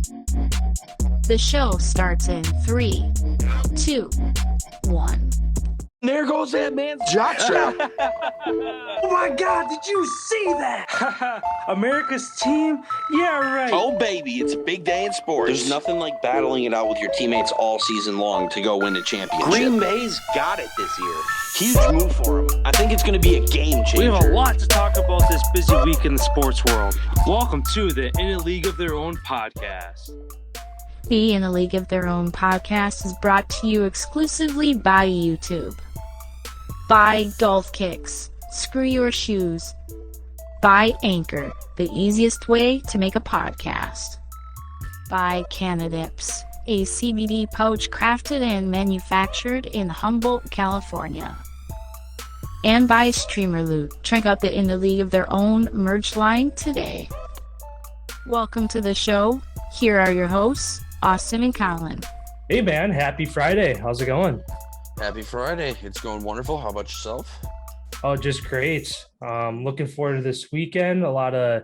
The show starts in 3, 2, 1. There goes that man's jock strap. Oh my God, did you see that? America's team? Yeah, right. Oh, baby, it's a big day in sports. There's nothing like battling it out with your teammates all season long to go win a championship. Green Bay's got it this year. Huge move for them. I think it's going to be a game changer. We have a lot to talk about this busy week in the sports world. Welcome to the In a League of Their Own podcast. The In a League of Their Own podcast is brought to you exclusively by YouTube. By Golf Kicks, Screw Your Shoes. By Anchor, the easiest way to make a podcast. By Canadips, a CBD pouch crafted and manufactured in Humboldt, California. And by Streamer Loot. Check out the In a League of Their Own merch line today. Welcome to the show. Here are your hosts, Austin and Collin. Hey man, happy Friday. How's it going? Happy Friday. It's going wonderful. How about yourself? Oh, just great. Looking forward to this weekend. A lot of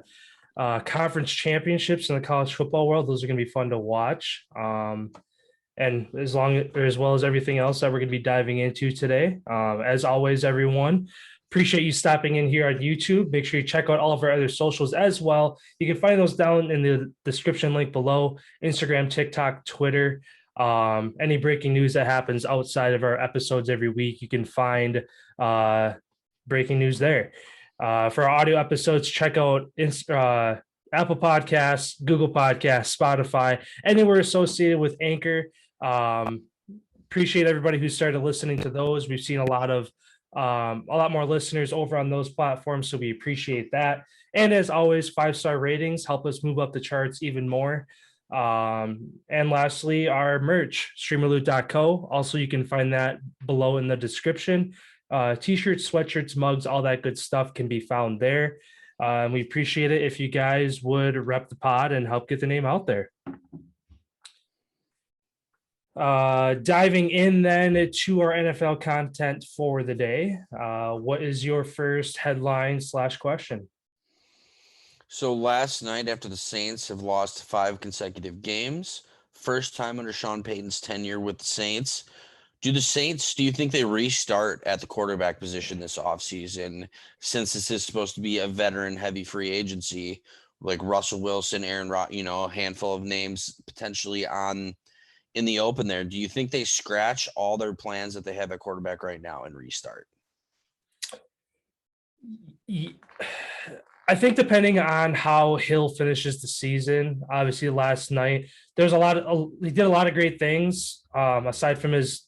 conference championships in the college football world. Those are going to be fun to watch. And as well as everything else that we're going to be diving into today. As always, everyone, appreciate you stopping in here on YouTube. Make sure you check out all of our other socials as well. You can find those down in the description link below: Instagram, TikTok, Twitter. Any breaking news that happens outside of our episodes every week, you can find breaking news there. For our audio episodes, check out Apple Podcasts, Google Podcasts, Spotify, anywhere associated with Anchor. Appreciate everybody who started listening to those. We've seen a lot more listeners over on those platforms, so we appreciate that. And as always, 5-star ratings help us move up the charts even more. And lastly, our merch, streamerloot.co. Also, you can find that below in the description. T-shirts, sweatshirts, mugs, all that good stuff can be found there. We appreciate it if you guys would rep the pod and help get the name out there. Diving in then to our NFL content for the day. What is your first headline/question? So last night, after the Saints have lost 5 consecutive games, first time under Sean Payton's tenure with the Saints, do you think they restart at the quarterback position this offseason, since this is supposed to be a veteran-heavy free agency, like Russell Wilson, Aaron Rodgers, a handful of names potentially in the open there? Do you think they scratch all their plans that they have at quarterback right now and restart? I think depending on how Hill finishes the season. Obviously last night he did a lot of great things, aside from his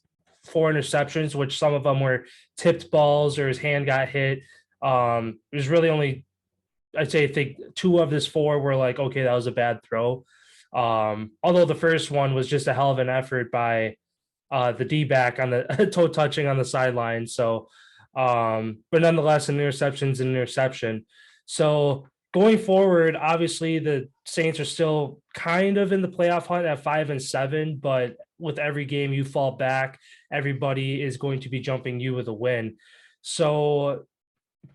4 interceptions, which some of them were tipped balls or his hand got hit. It was really only, I think 2 of his 4 were like, okay, that was a bad throw. Although the first one was just a hell of an effort by the D-back on the toe touching on the sideline. So, but nonetheless, an interception's an interception. So going forward, obviously the Saints are still kind of in the playoff hunt at 5-7, but with every game you fall back, everybody is going to be jumping you with a win. So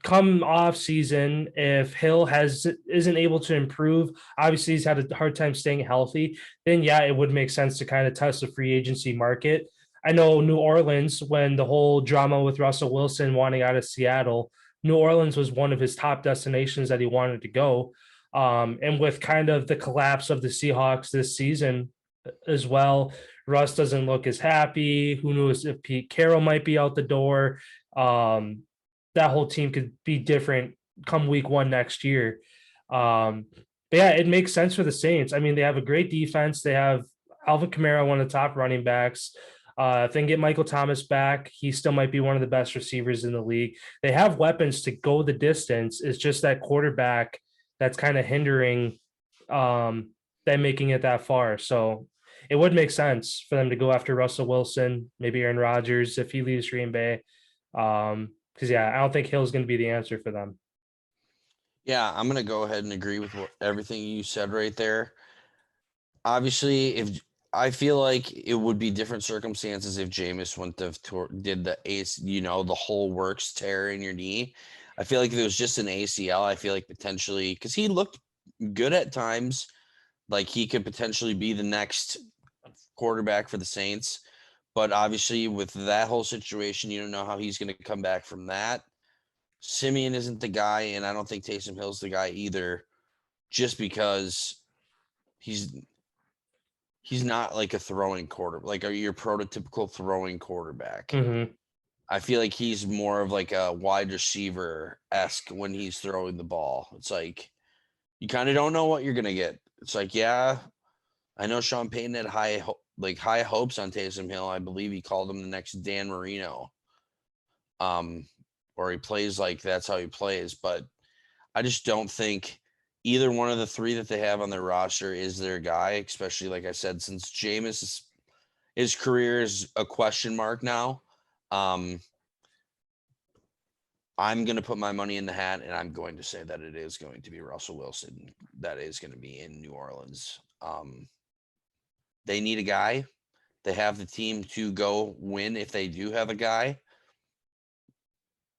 come off season, if Hill isn't able to improve, obviously he's had a hard time staying healthy, then yeah, it would make sense to kind of test the free agency market. I know New Orleans, when the whole drama with Russell Wilson wanting out of Seattle, New Orleans was one of his top destinations that he wanted to go. And with kind of the collapse of the Seahawks this season as well, Russ doesn't look as happy. Who knows if Pete Carroll might be out the door. That whole team could be different come week 1 next year. But yeah, it makes sense for the Saints. I mean, they have a great defense. They have Alvin Kamara, one of the top running backs. If they can get Michael Thomas back, he still might be one of the best receivers in the league. They have weapons to go the distance. It's just that quarterback that's kind of hindering them making it that far. So it would make sense for them to go after Russell Wilson, maybe Aaron Rodgers if he leaves Green Bay. Because, I don't think Hill's going to be the answer for them. Yeah, I'm going to go ahead and agree with everything you said right there. Obviously, I feel like it would be different circumstances if Jameis did the ace, the whole works tear in your knee. I feel like if it was just an ACL, I feel like potentially, because he looked good at times, Like, he could potentially be the next quarterback for the Saints. But obviously, with that whole situation, you don't know how he's going to come back from that. Simeon isn't the guy, and I don't think Taysom Hill's the guy either, just because he's not like a throwing quarterback, like your prototypical throwing quarterback. Mm-hmm. I feel like he's more of like a wide receiver-esque when he's throwing the ball. It's like you kind of don't know what you're going to get. It's like, yeah, I know Sean Payton had high hopes on Taysom Hill. I believe he called him the next Dan Marino. Or he plays like that's how he plays. But I just don't think either one of the three that they have on their roster is their guy, especially, like I said, since Jameis, his career is a question mark now. I'm going to put my money in the hat, and I'm going to say that it is going to be Russell Wilson. That is going to be in New Orleans. They need a guy. They have the team to go win if they do have a guy.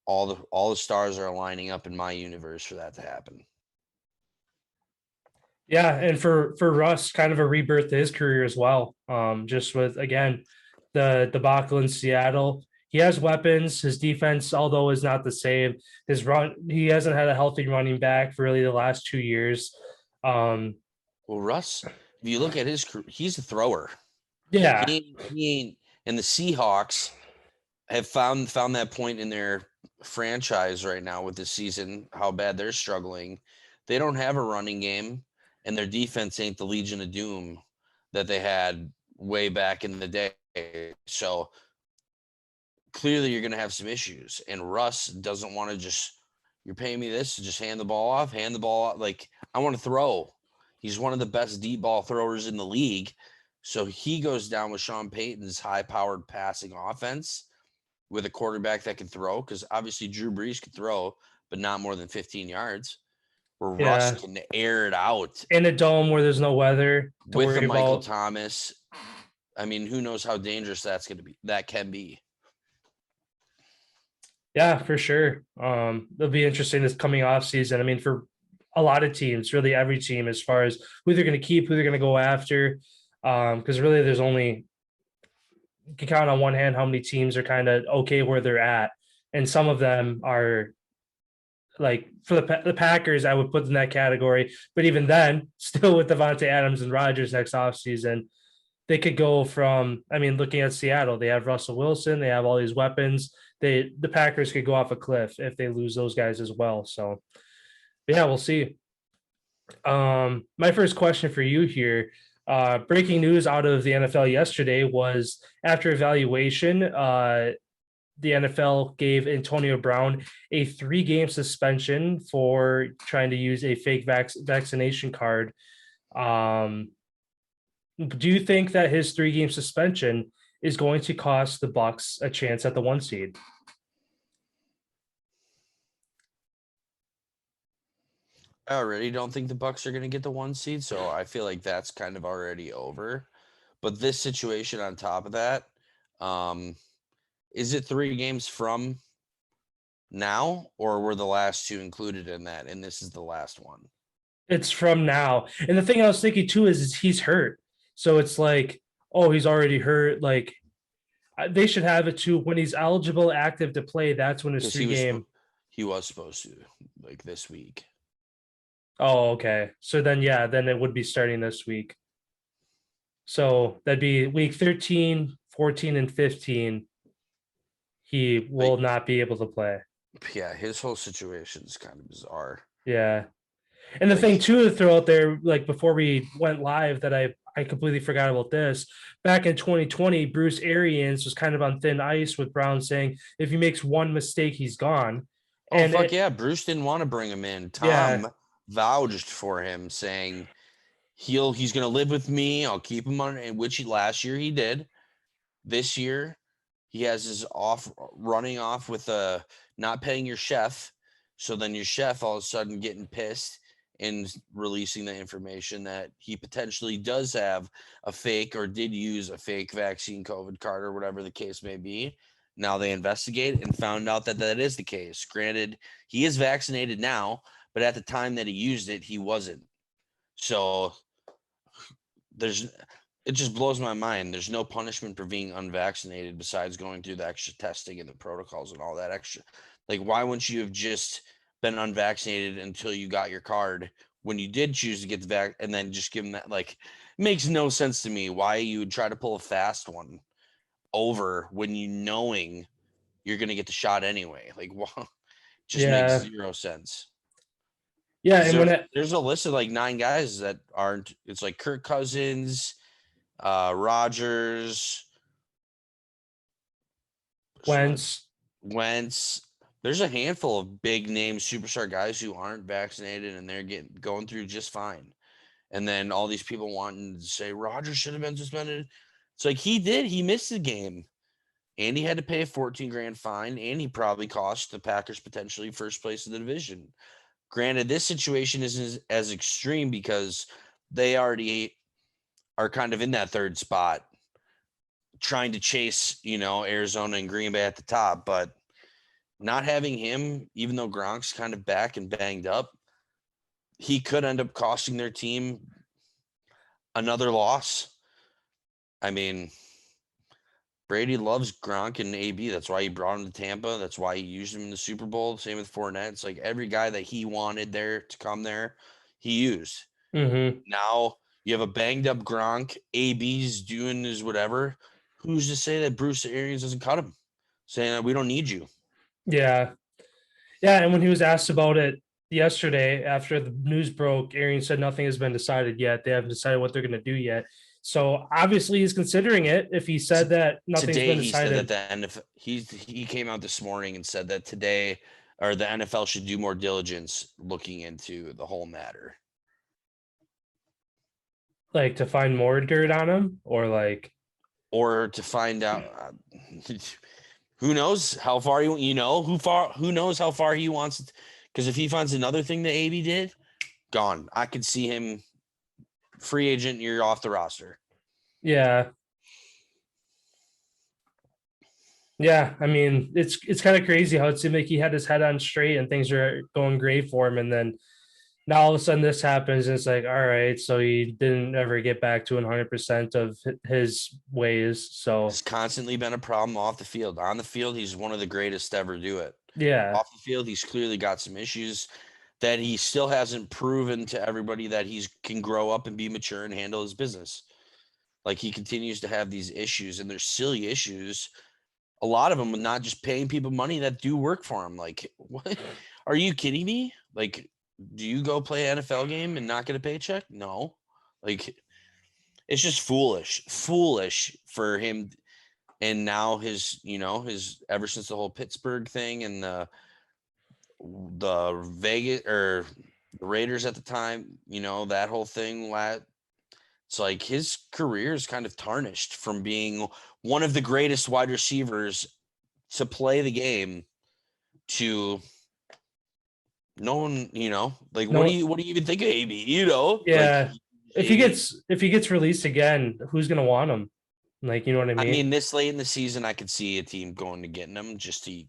All the stars are lining up in my universe for that to happen. Yeah, and for Russ, kind of a rebirth to his career as well. Just with, again, the debacle in Seattle. He has weapons. His defense, although is not the same. He hasn't had a healthy running back for really the last 2 years. Well, Russ, if you look at his career, he's a thrower. Yeah. He ain't, and the Seahawks have found that point in their franchise right now with this season, how bad they're struggling. They don't have a running game, and their defense ain't the Legion of Doom that they had way back in the day. So clearly you're going to have some issues, and Russ doesn't want to just, you're paying me this to just hand the ball off. Like, I want to throw. He's one of the best deep ball throwers in the league. So he goes down with Sean Payton's high-powered passing offense with a quarterback that can throw, because obviously Drew Brees could throw, but not more than 15 yards. Where Russ can air it out in a dome where there's no weather to with the Michael Thomas. I mean, who knows how dangerous that's going to be? That can be. Yeah, for sure. It'll be interesting this coming off season. I mean, for a lot of teams, really every team, as far as who they're going to keep, who they're going to go after. Because really, there's only, you can count on one hand how many teams are kind of okay where they're at, and some of them are, like, for the Packers, I would put in that category. But even then, still with Devontae Adams and Rodgers next offseason, they could go from, I mean, looking at Seattle, they have Russell Wilson, they have all these weapons. The Packers could go off a cliff if they lose those guys as well. So, but yeah, we'll see. My first question for you here. Breaking news out of the NFL yesterday was, after evaluation, the NFL gave Antonio Brown a 3-game suspension for trying to use a fake vaccination card. Do you think that his 3-game suspension is going to cost the Bucs a chance at the 1 seed? I already don't think the Bucs are going to get the 1 seed, so I feel like that's kind of already over. But this situation on top of that, is it 3 games from now, or were the last 2 included in that, and this is the last one? It's from now. And the thing I was thinking too is he's hurt. So it's like, oh, he's already hurt. Like, they should have it too. When he's eligible, active to play, that's when it's 3-game. He was supposed to, like, this week. Oh, okay. So then, yeah, then it would be starting this week. So that'd be week 13, 14, and 15. He will not be able to play. Yeah, his whole situation is kind of bizarre. Yeah. And the thing too to throw out there, like, before we went live, that I completely forgot about this. Back in 2020, Bruce Arians was kind of on thin ice with Brown, saying if he makes one mistake, he's gone. Oh, fuck yeah. Bruce didn't want to bring him in. Tom vouched for him, saying he's going to live with me. I'll keep him on, which last year he did. This year, he has his running off with not paying your chef. So then your chef all of a sudden getting pissed and releasing the information that he potentially does have a fake, or did use a fake vaccine COVID card, or whatever the case may be. Now they investigate and found out that that is the case. Granted, he is vaccinated now, but at the time that he used it, he wasn't. So it just blows my mind. There's no punishment for being unvaccinated besides going through the extra testing and the protocols and all that extra. Like, why wouldn't you have just been unvaccinated until you got your card when you did choose to get the vac, and then just give them that? Like, it makes no sense to me why you would try to pull a fast one over when you knowing you're going to get the shot anyway. Like, well, just makes zero sense. Yeah, and there's a list of like 9 guys that aren't. It's like Kirk Cousins, Rodgers, Wentz. There's a handful of big name superstar guys who aren't vaccinated, and they're going through just fine. And then all these people wanting to say Rodgers should have been suspended. It's like he missed the game, and he had to pay a $14,000 fine, and he probably cost the Packers potentially first place in the division. Granted, this situation isn't as extreme because they already are kind of in that third spot, trying to chase, Arizona and Green Bay at the top. But not having him, even though Gronk's kind of back and banged up, he could end up costing their team another loss. I mean, Brady loves Gronk and AB. That's why he brought him to Tampa. That's why he used him in the Super Bowl. Same with Fournette. It's like every guy that he wanted there to come there, he used. Mm-hmm. Now you have a banged up Gronk. AB's doing his whatever. Who's to say that Bruce Arians doesn't cut him? Saying that we don't need you. Yeah. Yeah, and when he was asked about it yesterday after the news broke, Arians said nothing has been decided yet. They haven't decided what they're going to do yet. So obviously he's considering it. If he said that nothing's been decided. He said that he came out this morning and said that today, or the NFL should do more diligence looking into the whole matter. Like to find more dirt on him, or to find out. Who knows how far who knows how far he wants it? Because if he finds another thing that AB did, gone. I could see him free agent. You're off the roster. Yeah. Yeah, I mean, it's kind of crazy how it seemed like he had his head on straight and things are going great for him, and then now all of a sudden this happens, and it's like, all right, so he didn't ever get back to 100% of his ways. So it's constantly been a problem off the field. On the field, he's one of the greatest to ever do it. Yeah. Off the field, he's clearly got some issues that he still hasn't proven to everybody that he can grow up and be mature and handle his business. Like, he continues to have these issues, and they're silly issues. A lot of them with not just paying people money that do work for him. Like, what? Are you kidding me? Like, do you go play an NFL game and not get a paycheck? No. Like, it's just foolish for him. And now his ever since the whole Pittsburgh thing and the Vegas or the Raiders at the time, that whole thing, it's like his career is kind of tarnished from being one of the greatest wide receivers to play the game to no one, like, what do you even think of AB? Yeah. Like, if he gets released again, who's gonna want him? Like, you know what I mean? I mean, this late in the season, I could see a team going to getting him just to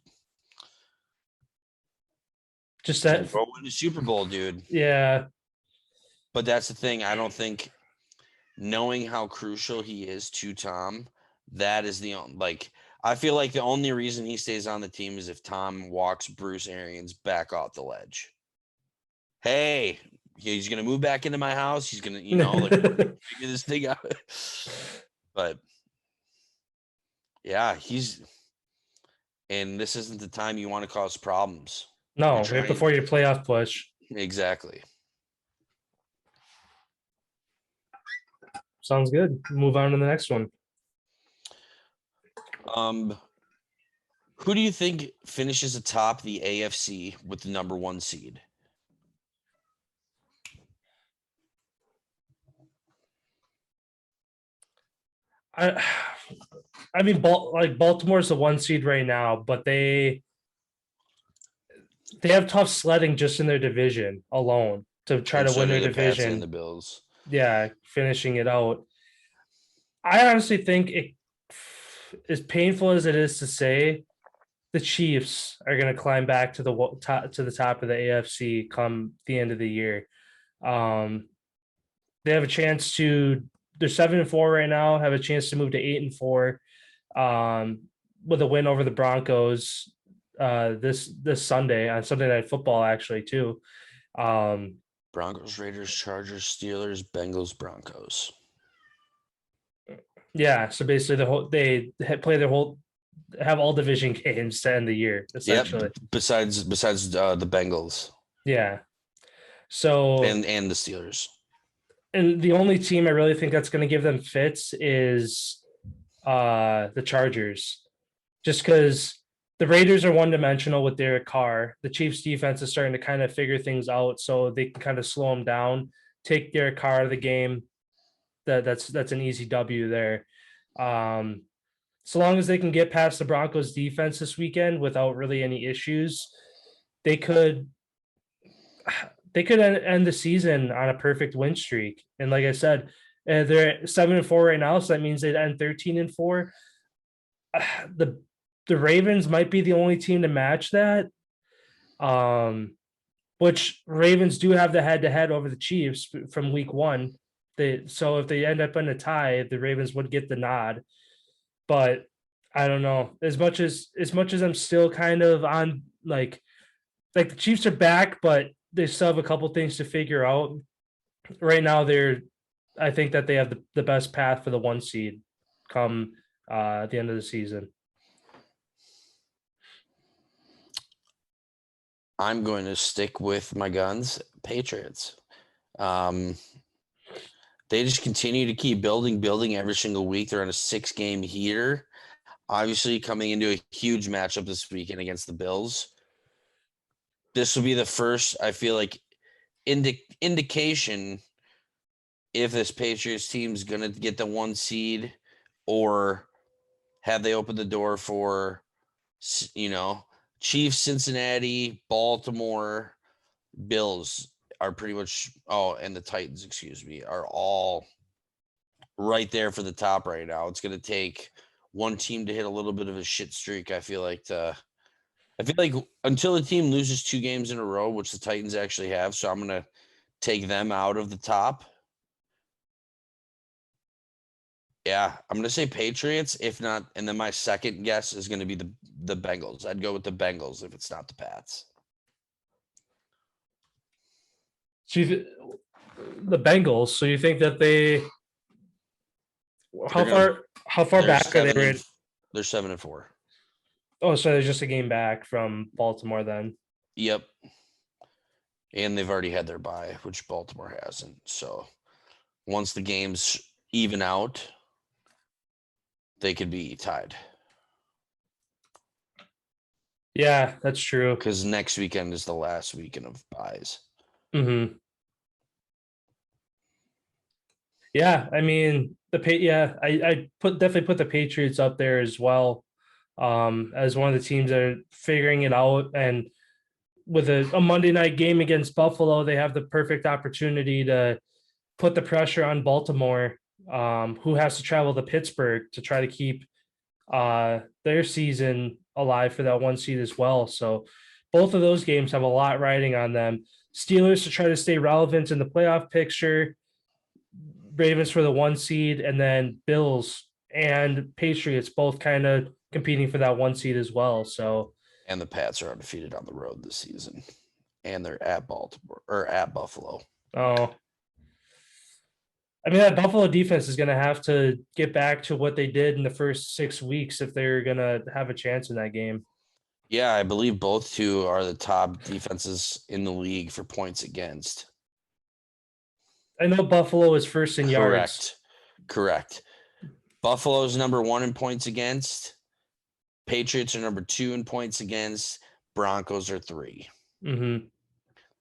go win the Super Bowl, dude. Yeah. But that's the thing. I don't think, knowing how crucial he is to Tom, that is I feel like the only reason he stays on the team is if Tom walks Bruce Arians back off the ledge. Hey, he's going to move back into my house. He's going to, figure this thing out. But yeah, and this isn't the time you want to cause problems. No, right before your playoff push. Exactly. Sounds good. Move on to the next one. Who do you think finishes atop the AFC with the number 1 seed? I mean, Baltimore's the 1 seed right now, but they have tough sledding just in their division alone to try to win their division. And the Bills. Yeah, finishing it out. I honestly think as painful as it is to say, the Chiefs are going to climb back to the top of the AFC come the end of the year. They have a chance to they're 7-4 right now, have a chance to move to 8-4 with a win over the Broncos this Sunday on Sunday Night Football, actually, too. Broncos, Raiders, Chargers, Steelers, Bengals, Broncos. Yeah, so basically have all division games to end the year, essentially. Yep, besides the Bengals. Yeah. So and the Steelers. And the only team I really think that's going to give them fits is the Chargers, just because the Raiders are one-dimensional with Derek Carr. The Chiefs' defense is starting to kind of figure things out, so they can kind of slow them down, take Derek Carr out of the game. That's an easy W there. So long as they can get past the Broncos' defense this weekend without really any issues, they could end the season on a perfect win streak. And like I said, they're 7-4 right now, so that means they'd end 13-4. The Ravens might be the only team to match that. Which Ravens do have the head-to-head over the Chiefs from week 1. So if they end up in a tie, the Ravens would get the nod. But I don't know. As much as I'm still kind of on like the Chiefs are back, but they still have a couple things to figure out. Right now, I think that they have the best path for the 1 seed come the end of the season. I'm going to stick with my guns, Patriots. They just continue to keep building every single week. They're on a 6-game heater. Obviously, coming into a huge matchup this weekend against the Bills. This will be the first, I feel like, indication if this Patriots team is going to get the 1 seed, or have they opened the door for, Chiefs, Cincinnati, Baltimore, Bills are pretty much, and the Titans, are all right there for the top right now. It's going to take one team to hit a little bit of a shit streak, I feel like until the team loses 2 games in a row, which the Titans actually have, so I'm going to take them out of the top. Yeah, I'm going to say Patriots, if not, and then my second guess is going to be the Bengals. I'd go with the Bengals if it's not the Pats. So the Bengals, so you think that how far back are they? They're 7-4. Oh, so they're just a game back from Baltimore then. Yep. And they've already had their bye, which Baltimore hasn't. So once the games even out, they could be tied. Yeah, that's true. Because next weekend is the last weekend of byes. Mm-hmm. Yeah, I mean I definitely put the Patriots up there as well, as one of the teams that are figuring it out. And with a Monday night game against Buffalo, they have the perfect opportunity to put the pressure on Baltimore, who has to travel to Pittsburgh to try to keep their season alive for that 1 seed as well. So both of those games have a lot riding on them. Steelers to try to stay relevant in the playoff picture, Ravens for the 1 seed, and then Bills and Patriots both kind of competing for that 1 seed as well. So, and the Pats are undefeated on the road this season, and they're at Baltimore or at Buffalo. Oh, I mean, that Buffalo defense is going to have to get back to what they did in the first 6 weeks if they're going to have a chance in that game. Yeah, I believe both two are the top defenses in the league for points against. I know Buffalo is first in yards. Correct. Buffalo's number 1 in points against. Patriots are number 2 in points against. Broncos are 3. Mm-hmm.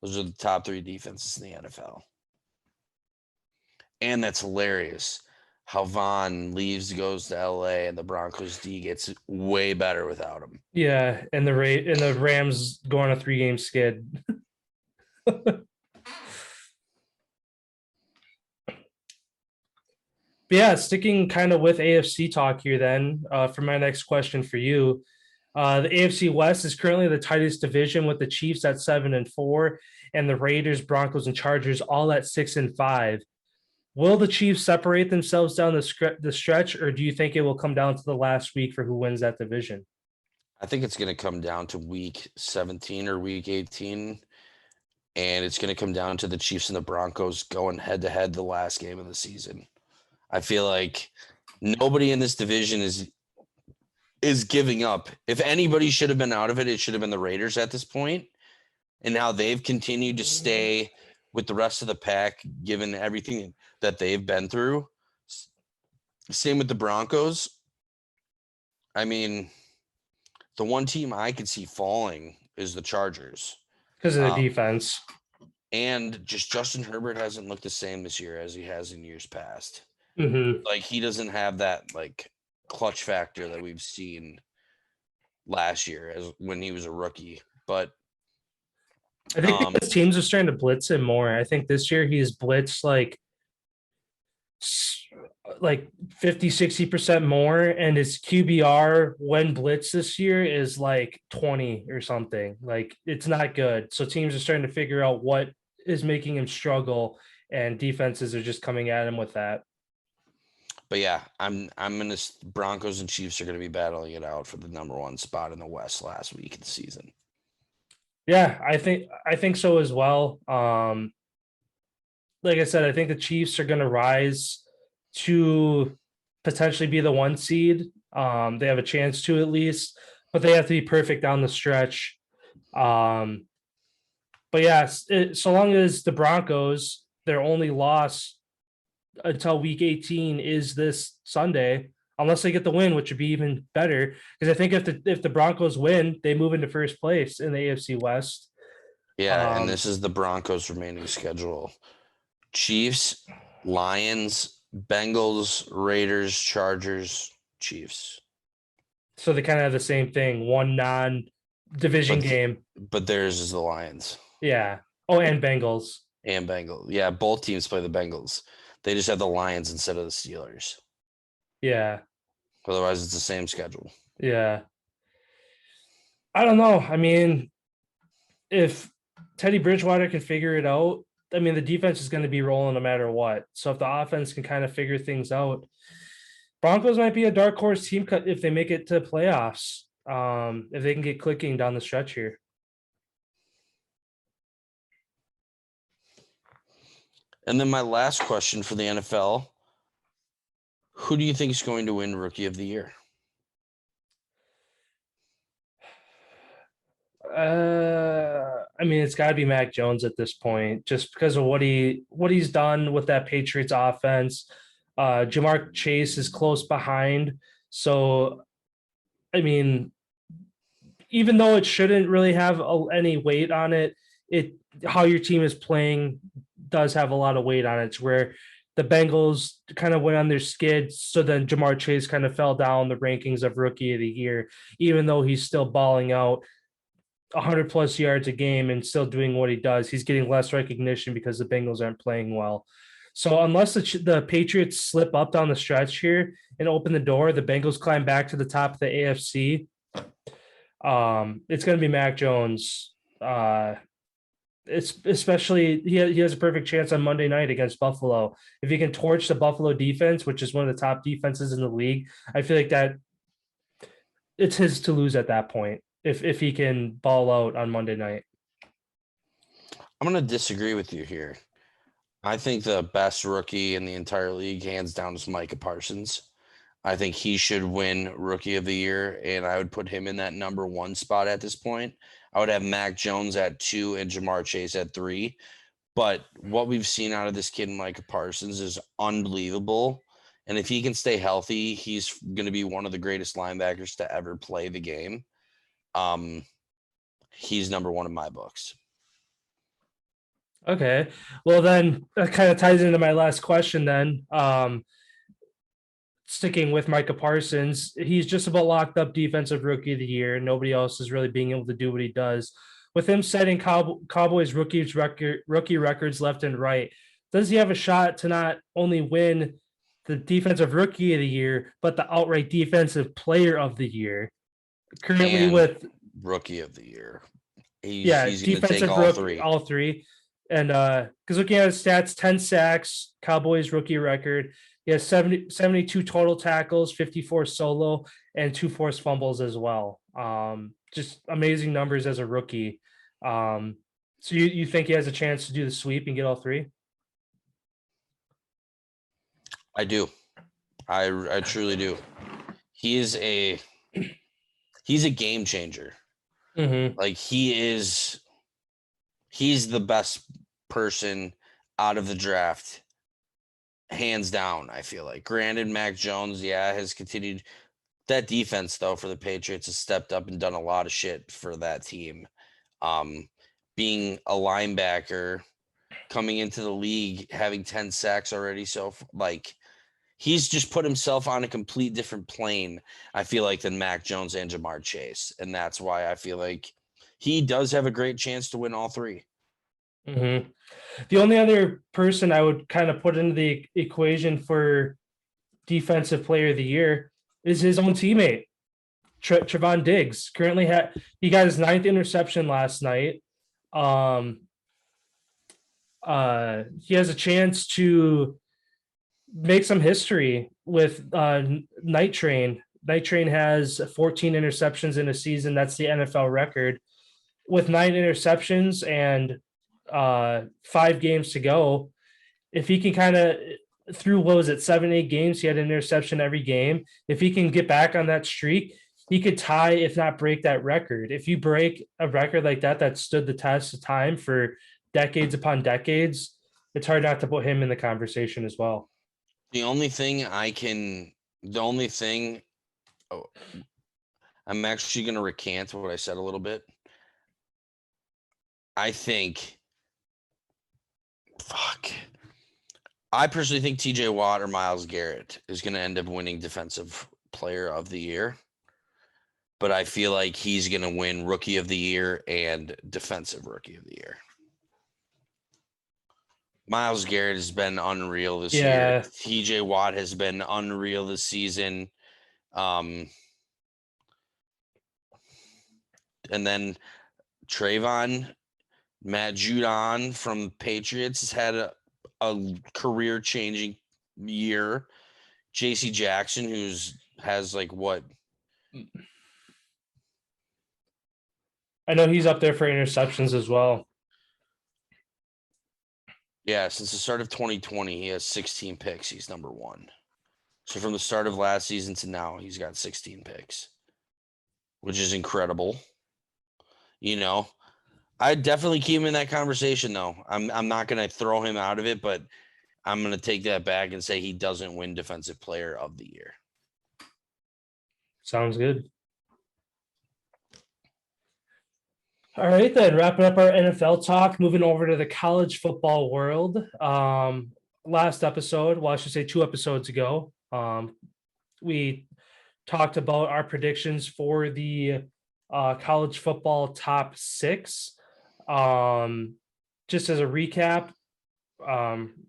Those are the top 3 defenses in the NFL. And that's hilarious how Vaughn goes to LA, and the Broncos D gets way better without him. Yeah, and the Rams go on a 3-game skid. Yeah, sticking kind of with AFC talk here then, for my next question for you. The AFC West is currently the tightest division, with the Chiefs at 7-4 and the Raiders, Broncos, and Chargers all at 6-5. Will the Chiefs separate themselves down the stretch, or do you think it will come down to the last week for who wins that division? I think it's going to come down to week 17 or week 18, and it's going to come down to the Chiefs and the Broncos going head-to-head the last game of the season. I feel like nobody in this division is giving up. If anybody should have been out of it, it should have been the Raiders at this point. And now they've continued to stay with the rest of the pack, given everything that they've been through. Same with the Broncos. I mean, the one team I could see falling is the Chargers. Because of the defense. And just Justin Herbert hasn't looked the same this year as he has in years past. Mm-hmm. Like, he doesn't have that, like, clutch factor that we've seen last year as when he was a rookie. But I think because teams are starting to blitz him more. I think this year he's blitzed like 50-60% more, and his QBR when blitz this year is like 20 or something. Like, it's not good. So teams are starting to figure out what is making him struggle, and defenses are just coming at him with that. But yeah, I'm gonna Broncos and Chiefs are gonna be battling it out for the number one spot in the West last week of the season. Yeah, I think so as well. Like I said, I think the Chiefs are going to rise to potentially be the 1 seed. They have a chance to at least, but they have to be perfect down the stretch. But yeah, so long as the Broncos, their only loss until week 18 is this Sunday, unless they get the win, which would be even better. Because I think if the Broncos win, they move into first place in the AFC West. Yeah, and this is the Broncos' remaining schedule: Chiefs, Lions, Bengals, Raiders, Chargers, Chiefs. So they kind of have the same thing, one non-division game. But theirs is the Lions. Yeah. Oh, and Bengals. And Bengals. Yeah, both teams play the Bengals. They just have the Lions instead of the Steelers. Yeah. Otherwise, it's the same schedule. Yeah. I don't know. I mean, if Teddy Bridgewater can figure it out, I mean, the defense is going to be rolling no matter what. So if the offense can kind of figure things out, Broncos might be a dark horse team if they make it to playoffs, if they can get clicking down the stretch here. And then my last question for the NFL: who do you think is going to win Rookie of the Year? I mean, it's got to be Mac Jones at this point, just because of what he's done with that Patriots offense. Jamar Chase is close behind, so I mean, even though it shouldn't really have any weight on it, how your team is playing does have a lot of weight on it. It's where the Bengals kind of went on their skid, so then Jamar Chase kind of fell down the rankings of Rookie of the Year, even though he's still balling out 100+ yards a game and still doing what he does. He's getting less recognition because the Bengals aren't playing well. So unless the Patriots slip up down the stretch here and open the door, the Bengals climb back to the top of the AFC, it's going to be Mac Jones. It's especially he has a perfect chance on Monday night against Buffalo. If he can torch the Buffalo defense, which is one of the top defenses in the league, I feel like that it's his to lose at that point if he can ball out on Monday night. I'm going to disagree with you here. I think the best rookie in the entire league, hands down, is Micah Parsons. I think he should win Rookie of the Year, and I would put him in that number 1 spot at this point. I would have Mac Jones at 2 and Jamar Chase at 3. But what we've seen out of this kid, Micah Parsons, is unbelievable. And if he can stay healthy, he's going to be one of the greatest linebackers to ever play the game. He's number 1 in my books. Okay. Well, then that kind of ties into my last question then. Sticking with Micah Parsons, he's just about locked up Defensive Rookie of the Year. Nobody else is really being able to do what he does. With him setting Cowboys rookie records left and right, does he have a shot to not only win the Defensive Rookie of the Year, but the outright Defensive Player of the Year? Currently and with Rookie of the Year. He's Defensive take Rookie, all three. And because looking at his stats, 10 sacks, Cowboys rookie record. He has 72 total tackles, 54 solo, and 2 forced fumbles as well. Just amazing numbers as a rookie. So you think he has a chance to do the sweep and get all 3? I do. I truly do. He's a game changer. Mm-hmm. Like he's the best person out of the draft, hands down. I feel like, granted, Mac Jones, has continued. That defense though for the Patriots has stepped up and done a lot of shit for that team. Being a linebacker, coming into the league, having 10 sacks already, so like he's just put himself on a complete different plane, I feel like, than Mac Jones and Jamar Chase. And that's why I feel like he does have a great chance to win all 3. Mm-hmm. The only other person I would kind of put into the equation for defensive player of the year is his own teammate, Trevon Diggs. Currently, he got his 9th interception last night. He has a chance to make some history with Night Train. Night Train has 14 interceptions in a season. That's the NFL record. With 9 interceptions and 5 games to go, if he can kind of, through 7-8 games, he had an interception every game. If he can get back on that streak, he could tie, if not break, that record. If you break a record like that stood the test of time for decades upon decades, it's hard not to put him in the conversation as well. I'm actually going to recant what I said a little bit. I personally think TJ Watt or Myles Garrett is going to end up winning Defensive Player of the Year. But I feel like he's going to win Rookie of the Year and Defensive Rookie of the Year. Myles Garrett has been unreal this year. TJ Watt has been unreal this season. And then Trayvon, Matt Judon from Patriots has had a career-changing year. J.C. Jackson, has like what? I know he's up there for interceptions as well. Yeah, since the start of 2020, he has 16 picks. He's number 1. So from the start of last season to now, he's got 16 picks, which is incredible. I'd definitely keep him in that conversation, though. I'm not going to throw him out of it, but I'm going to take that back and say he doesn't win Defensive Player of the Year. Sounds good. All right, then, wrapping up our NFL talk, moving over to the college football world. Last episode, well, I should say 2 episodes ago, we talked about our predictions for the college football top 6. Just as a recap,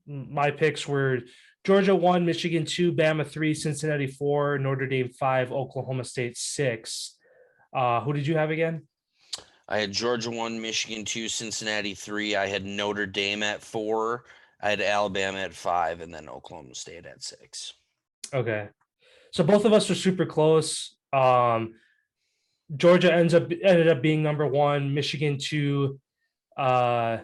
my picks were Georgia 1, Michigan 2, Bama 3, Cincinnati 4, Notre Dame 5, Oklahoma State 6. Who did you have again? I had Georgia 1, Michigan 2, Cincinnati 3. I had Notre Dame at 4. I had Alabama at 5, and then Oklahoma State at 6. Okay. So both of us are super close. Georgia ended up being number 1, Michigan 2. Was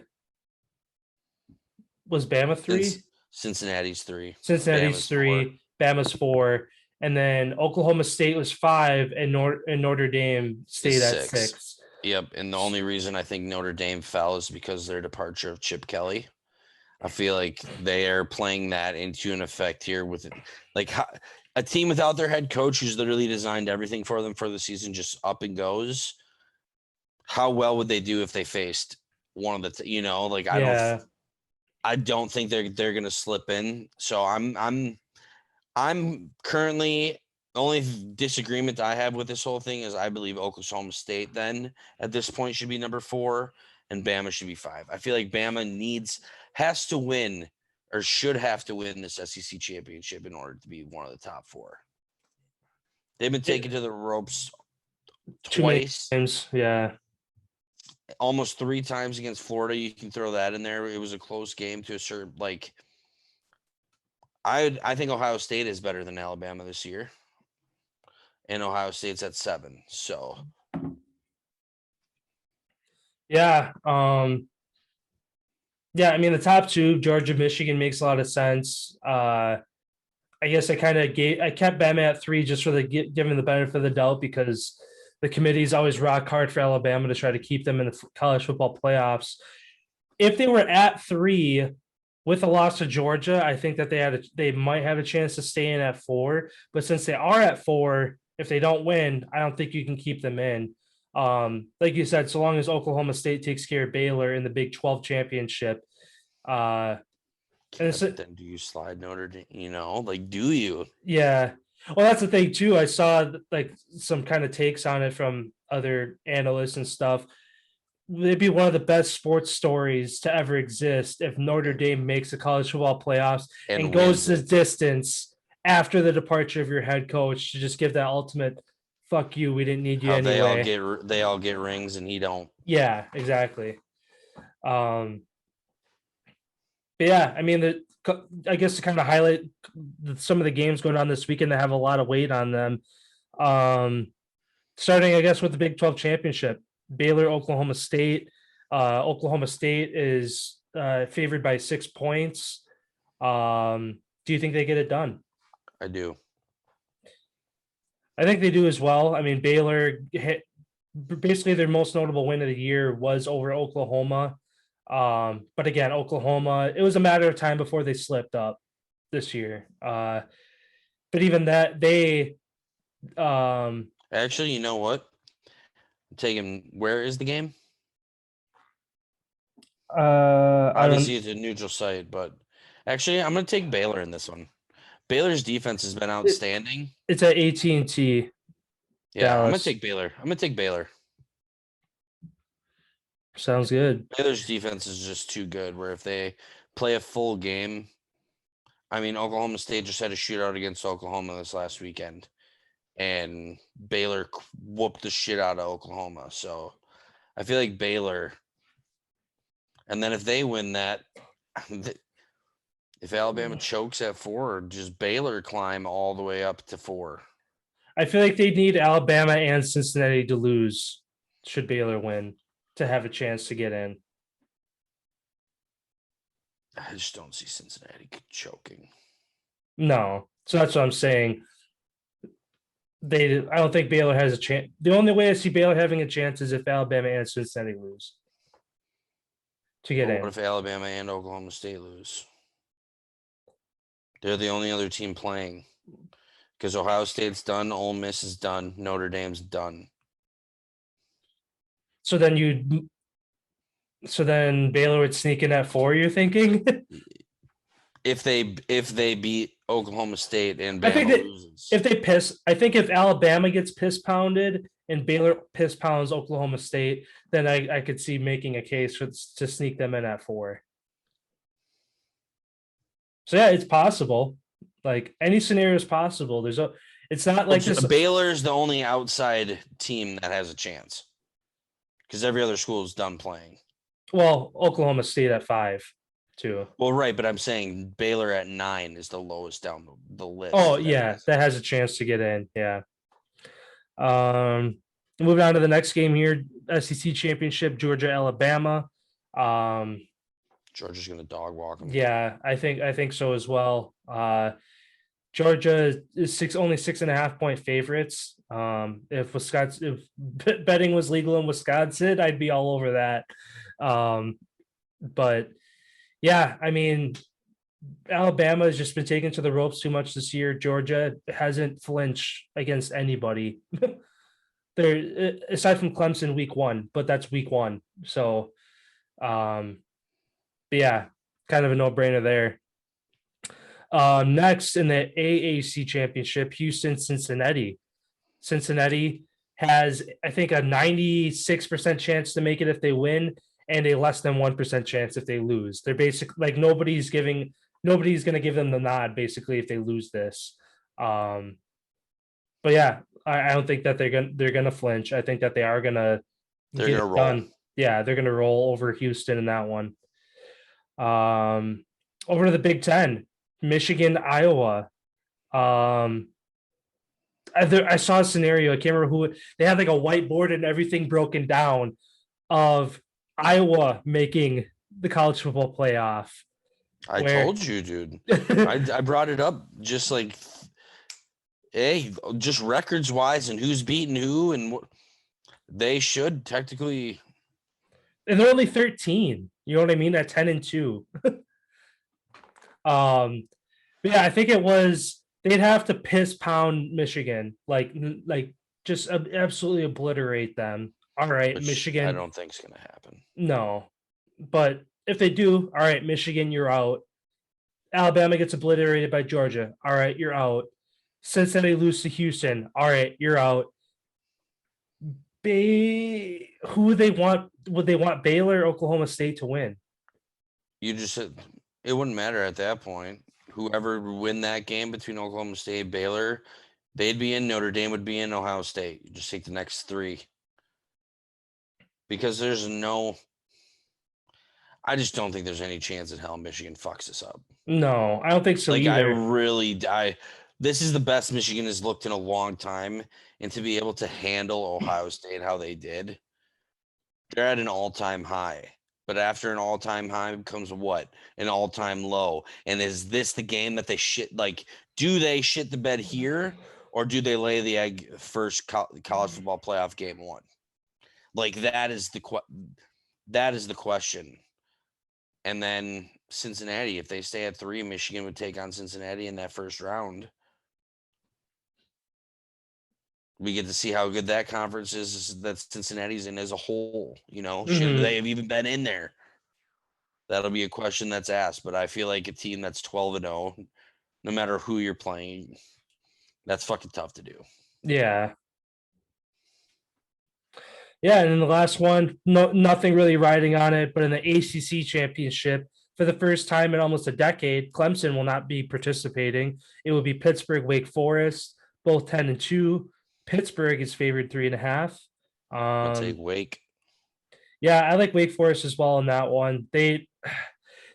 Bama 3? Cincinnati's 3. Cincinnati's 3. Bama's 4. And then Oklahoma State was 5, and Notre Dame stayed at 6. Yep, and the only reason I think Notre Dame fell is because their departure of Chip Kelly. I feel like they are playing that into an effect here with it. Like a team without their head coach who's literally designed everything for them for the season just up and goes. How well would they do if they faced one of the I don't think they're going to slip in. So I'm currently, the only disagreement I have with this whole thing is I believe Oklahoma State then at this point should be number 4 and Bama should be 5. I feel like Bama has to win or should have to win this SEC championship in order to be one of the top 4. They've been taken to the ropes twice. Times, yeah. almost 3 times against Florida. You can throw that in there. It was a close game to a certain I think Ohio State is better than Alabama this year. And Ohio State's at 7. So Yeah. Yeah, I mean the top two, Georgia, Michigan, makes a lot of sense. I guess I kept Bama at 3 just for giving the benefit of the doubt because the committee's always rock hard for Alabama to try to keep them in the college football playoffs. If they were at 3 with a loss to Georgia, I think that they might have a chance to stay in at 4. But since they are at 4, if they don't win, I don't think you can keep them in. Like you said, so long as Oklahoma State takes care of Baylor in the Big 12 championship. then do you slide Notre Dame? Do you? Yeah. Well, that's the thing too. I saw some kind of takes on it from other analysts and stuff. It'd be one of the best sports stories to ever exist if Notre Dame makes the college football playoffs and goes the distance after the departure of your head coach to just give that ultimate fuck you, we didn't need you anyway. They all get rings and he don't. Yeah, exactly. But yeah, I mean, I guess to kind of highlight some of the games going on this weekend that have a lot of weight on them. Starting, I guess, with the Big 12 championship, Baylor, Oklahoma State. Oklahoma State is favored by 6 points. Do you think they get it done? I do. I think they do as well. I mean, Baylor basically their most notable win of the year was over Oklahoma. But again, Oklahoma, it was a matter of time before they slipped up this year. But even that, they actually, you know what? I'm taking, where is the game? Obviously, it's a neutral site, but actually, I'm going to take Baylor in this one. Baylor's defense has been outstanding. It's at AT&T. Yeah, Dallas. I'm going to take Baylor. I'm going to take Baylor. Sounds good. Baylor's defense is just too good, where if they play a full game, I mean, Oklahoma State just had a shootout against Oklahoma this last weekend, and Baylor whooped the shit out of Oklahoma. So I feel like Baylor, and then if they win that, if Alabama chokes at 4, just Baylor climb all the way up to 4. I feel like they need Alabama and Cincinnati to lose should Baylor win to have a chance to get in. I just don't see Cincinnati choking. No. So that's what I'm saying. I don't think Baylor has a chance. The only way I see Baylor having a chance is if Alabama and Cincinnati lose to get in. What if Alabama and Oklahoma State lose? They're the only other team playing because Ohio State's done, Ole Miss is done, Notre Dame's done. So then Baylor would sneak in at 4. You're thinking? if they beat Oklahoma State and Bama loses. I think if Alabama gets piss pounded and Baylor piss pounds Oklahoma State, then I could see making a case to sneak them in at 4. So yeah, it's possible. Like any scenario is possible. It's not like this. Baylor's the only outside team that has a chance because every other school is done playing. Well, Oklahoma State at 5, too. Well, right, but I'm saying Baylor at 9 is the lowest down the list. Oh yeah, that has a chance to get in. Yeah. Moving on to the next game here, SEC championship, Georgia, Alabama. Georgia's going to dog walk them. Yeah, I think so as well. Georgia is only 6.5 point favorites. If betting was legal in Wisconsin, I'd be all over that. But yeah, I mean, Alabama has just been taken to the ropes too much this year. Georgia hasn't flinched against anybody. They're aside from Clemson week 1, but that's week 1. So, yeah, kind of a no-brainer there. Next in the AAC championship, Houston, Cincinnati. Cincinnati has, I think, a 96% chance to make it if they win and a less than 1% chance if they lose. They're basically like nobody's going to give them the nod basically if they lose this. But yeah, I don't think that they're going to flinch. I think that they are going to get it done. Yeah, they're going to roll over Houston in that one. Over to the Big Ten, Michigan, Iowa. I saw a scenario. I can't remember who they had like a whiteboard and everything broken down of Iowa making the college football playoff. I told you, dude. I brought it up just like, hey, just records wise and who's beating who and what they should technically. And they're only 13. You know what I mean? At 10-2. But yeah, I think it was they'd have to piss pound Michigan, like just absolutely obliterate them. All right, Which Michigan. I don't think is going to happen. No, but if they do, all right, Michigan, you're out. Alabama gets obliterated by Georgia. All right, you're out. Cincinnati lose to Houston. All right, you're out. Who would they want? Would they want Baylor, Oklahoma State to win? You just said it wouldn't matter at that point. Whoever win that game between Oklahoma State and Baylor, they'd be in. Notre Dame would be in. Ohio State. You just take the next three. Because there's no – I just don't think there's any chance in hell Michigan fucks this up. No, I don't think so either. This is the best Michigan has looked in a long time. And to be able to handle Ohio State how they did, they're at an all-time high. But after an all-time high comes what? An all-time low. And is this the game that they shit? Like, do they shit the bed here, or do they lay the egg first college football playoff game one? Like that is the question. And then Cincinnati, if they stay at 3, Michigan would take on Cincinnati in that first round. We get to see how good that conference is that Cincinnati's in as a whole. You know, should they have even been in there? That'll be a question that's asked. But I feel like a team that's 12-0, no matter who you're playing, that's fucking tough to do. Yeah. Yeah, and then the last one, nothing really riding on it, but in the ACC championship, for the first time in almost a decade, Clemson will not be participating. It will be Pittsburgh, Wake Forest, both 10-2. Pittsburgh is favored 3.5. I'll take Wake. Yeah, I like Wake Forest as well in that one. They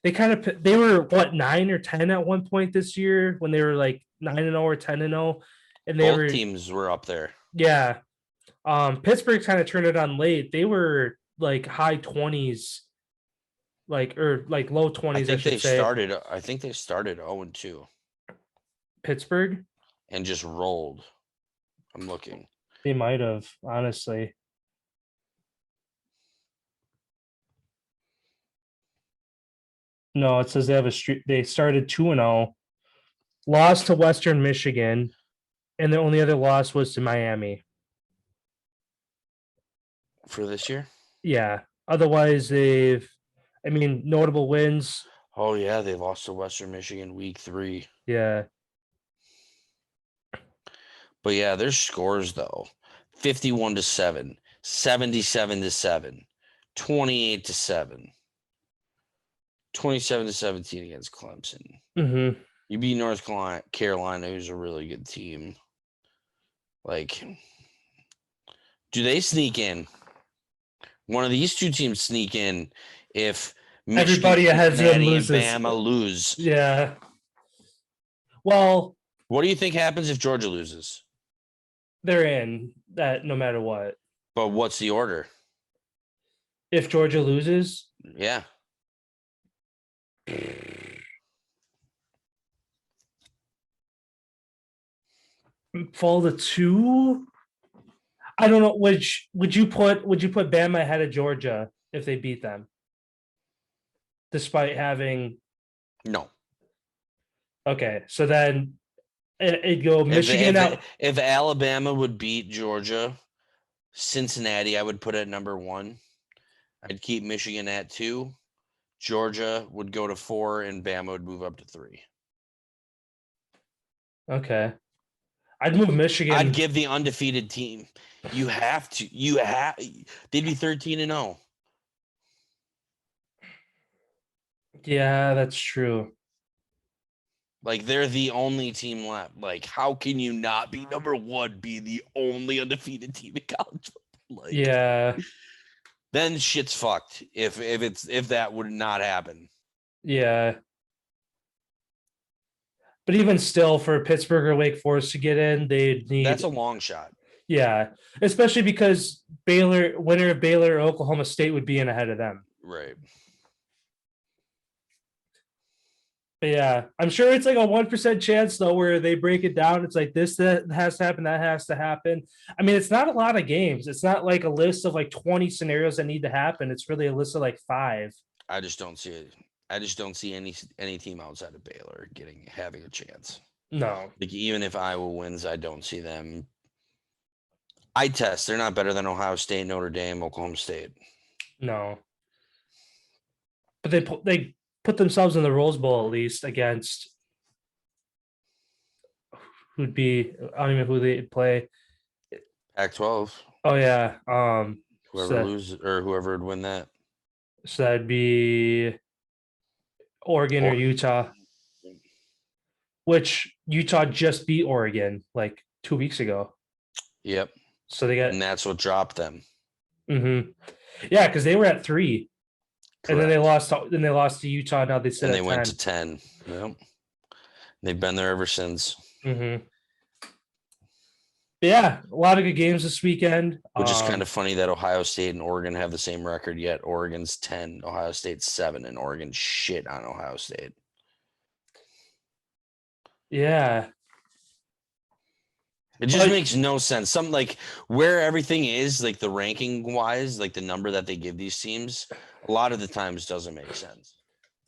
were what 9 or 10 at one point this year when they were like 9-0 or 10-0, and both teams were up there. Yeah. Pittsburgh kind of turned it on late. They were like high 20s, or low 20s. I think they started 0-2. Pittsburgh and just rolled. I'm looking. They might have, honestly. No, it says they have a streak. They started 2-0, lost to Western Michigan, and the only other loss was to Miami. For this year? Yeah. Otherwise, notable wins. Oh, yeah. They lost to Western Michigan week 3. Yeah. But, yeah, their scores, though. 51-7, 77-7, 28-7, 27-17 against Clemson. Mm-hmm. You beat North Carolina, who's a really good team. Like, do they sneak in? One of these two teams sneak in if Michigan, everybody ahead of them loses. And Bama lose. Yeah. Well, what do you think happens if Georgia loses? They're in that no matter what. But what's the order? If Georgia loses? Yeah. Fall to 2? I don't know. Would you put Bama ahead of Georgia if they beat them? Despite having no. Okay, so then it'd go Michigan out. If Alabama would beat Georgia, Cincinnati I would put at number 1. I'd keep Michigan at 2. Georgia would go to 4, and Bama would move up to 3. Okay. I'd move Michigan. I'd give the undefeated team. You have to. They'd be 13-0. Yeah, that's true. Like, they're the only team left. Like, how can you not be number 1, be the only undefeated team in college football? Like, yeah. then shit's fucked if that would not happen. Yeah. But even still, for Pittsburgh or Wake Forest to get in, they need. That's a long shot. Yeah, especially because winner of Baylor or Oklahoma State would be in ahead of them. Right. But yeah, I'm sure it's like a 1% chance though, where they break it down. It's like this that has to happen, that has to happen. I mean, it's not a lot of games. It's not like a list of like 20 scenarios that need to happen. It's really a list of like 5. I just don't see it. I just don't see any team outside of Baylor having a chance. No. Like even if Iowa wins, I don't see them. They're not better than Ohio State, Notre Dame, Oklahoma State. No. But they put themselves in the Rose Bowl at least against who'd be, I don't even know who they play. Pac-12. Oh yeah. Whoever would win that. So that'd be Oregon or Utah. Which Utah just beat Oregon like 2 weeks ago. Yep. So they got, and that's what dropped them. Mm-hmm. Yeah, because they were at 3. Correct. And then they lost to Utah. Now they sit and at 10. Went to 10. Yep. They've been there ever since. Mm-hmm. Yeah, a lot of good games this weekend. Which is kind of funny that Ohio State and Oregon have the same record, yet Oregon's 10, Ohio State's 7, and Oregon shit on Ohio State. Yeah. It just makes no sense. Some like where everything is, like the ranking wise, like the number that they give these teams, a lot of the times doesn't make sense.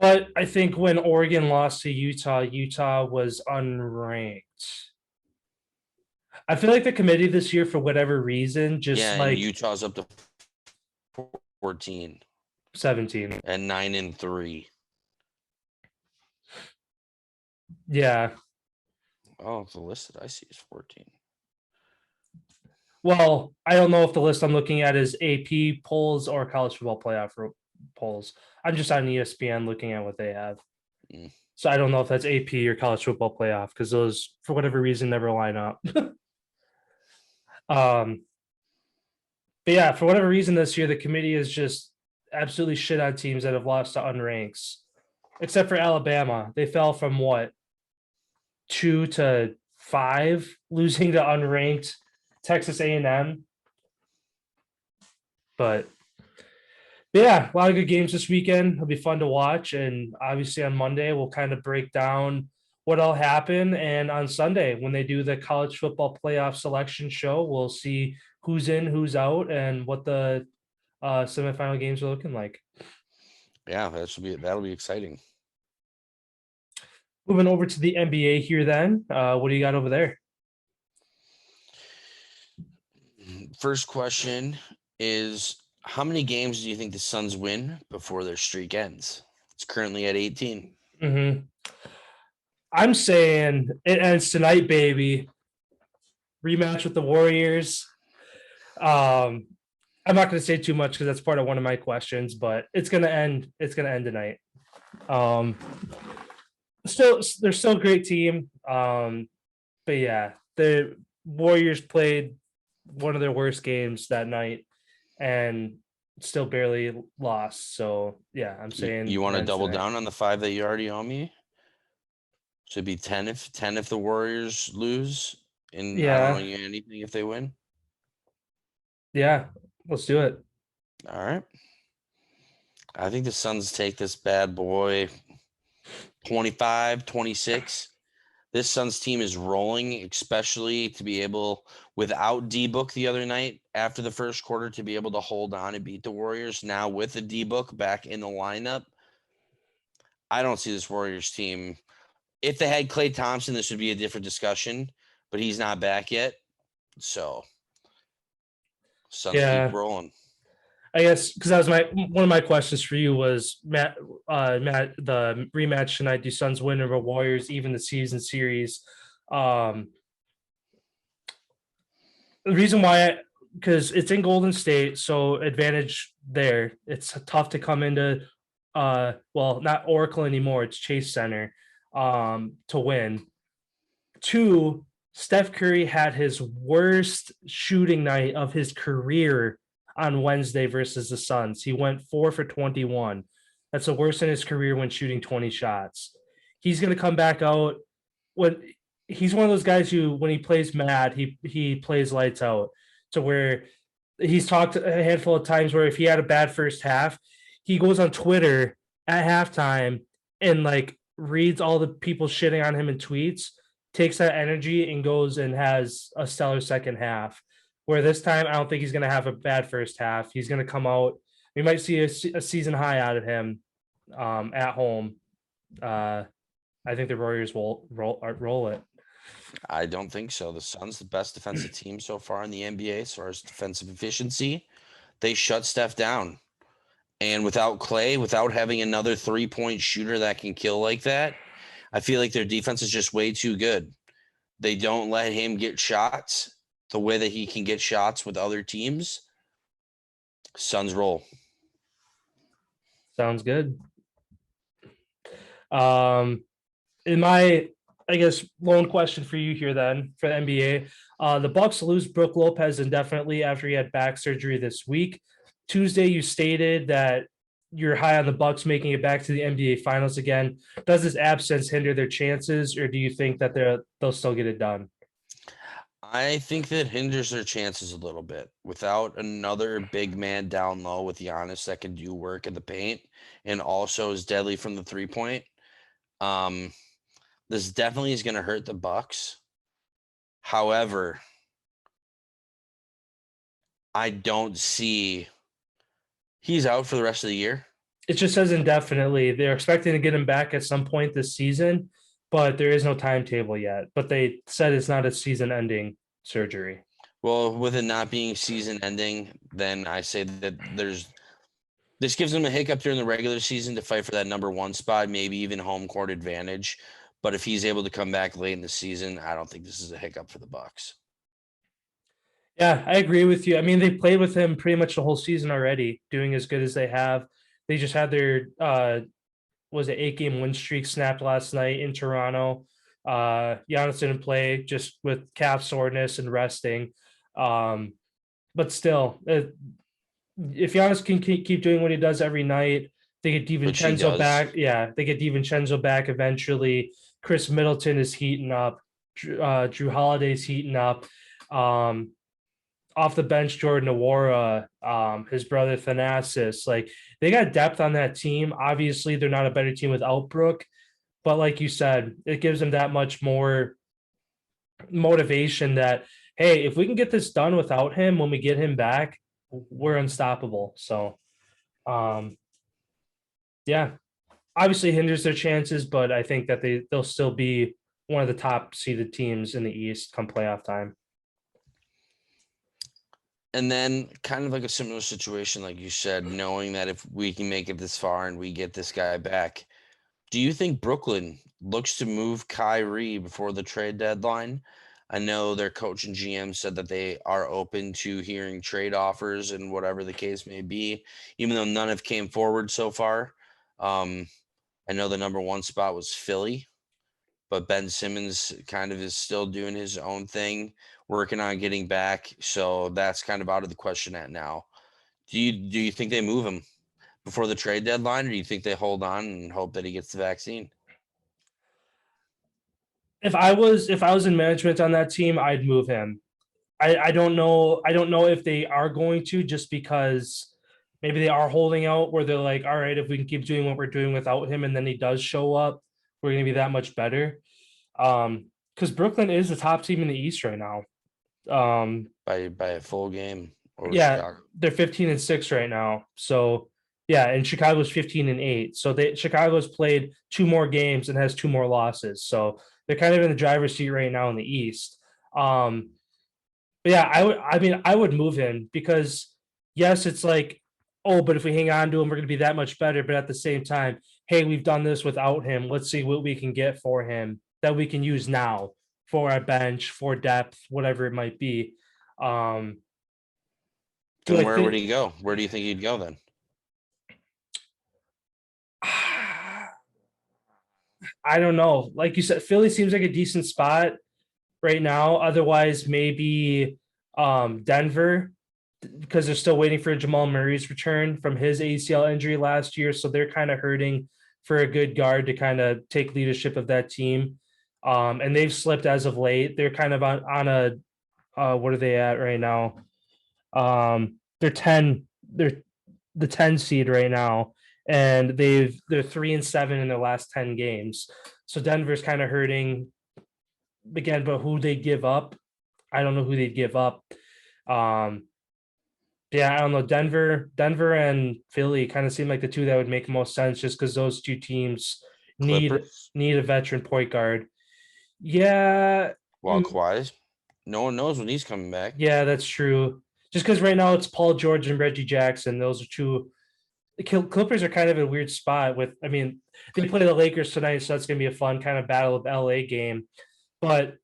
But I think when Oregon lost to Utah, Utah was unranked. I feel like the committee this year, for whatever reason, and Utah's up to 14, 17, and 9-3. Yeah. Oh, the list that I see is 14. Well, I don't know if the list I'm looking at is AP polls or college football playoff polls. I'm just on ESPN looking at what they have. So I don't know if that's AP or college football playoff because those, for whatever reason, never line up. But yeah, for whatever reason this year, the committee is just absolutely shit on teams that have lost to unranks, except for Alabama. They fell from 2 to 5, losing to unranked Texas A&M. But yeah, a lot of good games this weekend. It'll be fun to watch. And obviously on Monday, we'll kind of break down what all happened. And on Sunday, when they do the college football playoff selection show, we'll see who's in, who's out, and what the semifinal games are looking like. Yeah, that'll be exciting. Moving over to the NBA here then. What do you got over there? First question is, how many games do you think the Suns win before their streak ends? It's currently at 18. Mm-hmm. I'm saying it ends tonight, baby. Rematch with the Warriors. I'm not going to say too much because that's part of one of my questions, but it's going to end. It's going to end tonight. They're still a great team. But yeah, the Warriors played one of their worst games that night and still barely lost. So yeah, I'm saying you want to double down on the 5 that you already owe me. Should be 10 if the Warriors lose, and I don't owe you anything if they win. Yeah, let's do it. All right. I think the Suns take this bad boy 25-26. This Suns team is rolling, especially to be able, without D-Book the other night after the first quarter, to be able to hold on and beat the Warriors. Now with the D-Book back in the lineup, I don't see this Warriors team. If they had Klay Thompson, this would be a different discussion, but he's not back yet. So Suns keep rolling. I guess because that was one of my questions for you was Matt, the rematch tonight. Do Suns win over Warriors, even the season series? The reason why, because it's in Golden State, so advantage there. It's tough to come into, not Oracle anymore. It's Chase Center to win. 2, Steph Curry had his worst shooting night of his career on Wednesday versus the Suns. He went 4 for 21. That's the worst in his career when shooting 20 shots. He's going to come back out. He's one of those guys who, when he plays mad, he plays lights out, to where he's talked a handful of times where if he had a bad first half, he goes on Twitter at halftime and like reads all the people shitting on him in tweets, takes that energy and goes and has a stellar second half. Where this time, I don't think he's going to have a bad first half. He's going to come out. We might see a season high out of him at home. I think the Warriors will roll it. I don't think so. The Suns, the best defensive team so far in the NBA as far as defensive efficiency. They shut Steph down. And without Clay, without having another 3-point shooter that can kill like that, I feel like their defense is just way too good. They don't let him get shots the way that he can get shots with other teams. Suns roll. Sounds good. In my, I guess, lone question for you here then for the NBA, the Bucks lose Brook Lopez indefinitely after he had back surgery this week. Tuesday, you stated that you're high on the Bucks making it back to the NBA Finals again. Does this absence hinder their chances, or do you think that they'll still get it done? I think that hinders their chances a little bit. Without another big man down low with Giannis that can do work in the paint and also is deadly from the 3-point, this definitely is going to hurt the Bucks. However, I don't see he's out for the rest of the year. It just says indefinitely. They're expecting to get him back at some point this season, but there is no timetable yet. But they said it's not a season-ending surgery. Well, with it not being season-ending, then I say that this gives them a hiccup during the regular season to fight for that number 1 spot, maybe even home court advantage. But if he's able to come back late in the season, I don't think this is a hiccup for the Bucks. Yeah, I agree with you. I mean, they played with him pretty much the whole season already, doing as good as they have. They just had their 8-game win streak snapped last night in Toronto. Giannis didn't play just with calf soreness and resting. But still, if Giannis can keep doing what he does every night, they get DiVincenzo back. Yeah, they get DiVincenzo back eventually. Chris Middleton is heating up. Drew Holiday's heating up. Off the bench, Jordan Nwora, his brother Thanasis. Like, they got depth on that team. Obviously, they're not a better team without Brook, but like you said, it gives them that much more motivation that, hey, if we can get this done without him, when we get him back, we're unstoppable. So, yeah, obviously hinders their chances, but I think that they'll still be one of the top seeded teams in the East come playoff time. And then kind of like a similar situation, like you said, knowing that if we can make it this far and we get this guy back, do you think Brooklyn looks to move Kyrie before the trade deadline? I know their coach and GM said that they are open to hearing trade offers and whatever the case may be, even though none have came forward so far. I know the number 1 spot was Philly, but Ben Simmons kind of is still doing his own thing, working on getting back. So that's kind of out of the question at now. Do you think they move him before the trade deadline, or do you think they hold on and hope that he gets the vaccine? If I was in management on that team, I'd move him. I don't know. I don't know if they are going to, just because maybe they are holding out where they're like, all right, if we can keep doing what we're doing without him and then he does show up, we're going to be that much better. Because Brooklyn is the top team in the East right now. By a full game. Yeah, Chicago. they're 15-6 right now. So yeah, and Chicago's 15-8. So Chicago's played 2 more games and has 2 more losses. So they're kind of in the driver's seat right now in the East. But yeah, I would move him because yes, it's like, oh, but if we hang on to him, we're going to be that much better. But at the same time, hey, we've done this without him. Let's see what we can get for him that we can use now for our bench, for depth, whatever it might be. Then where would he go? Where do you think he'd go then? I don't know. Like you said, Philly seems like a decent spot right now. Otherwise, maybe Denver, because they're still waiting for Jamal Murray's return from his ACL injury last year. So they're kind of hurting for a good guard to kind of take leadership of that team. And they've slipped as of late. They're kind of on a what are they at right now? They're the 10 seed right now, and they're 3-7 in their last 10 games. So Denver's kind of hurting again, but who they give up, I don't know who they'd give up. Yeah, I don't know. Denver and Philly kind of seem like the two that would make most sense, just because those two teams Clippers, need a veteran point guard. Yeah. while Kawhi's, no one knows when he's coming back. Yeah, that's true. Just because right now it's Paul George and Reggie Jackson. Those are two. The Clippers are kind of a weird spot with, I mean, they play the Lakers tonight, so that's going to be a fun kind of battle of LA game. But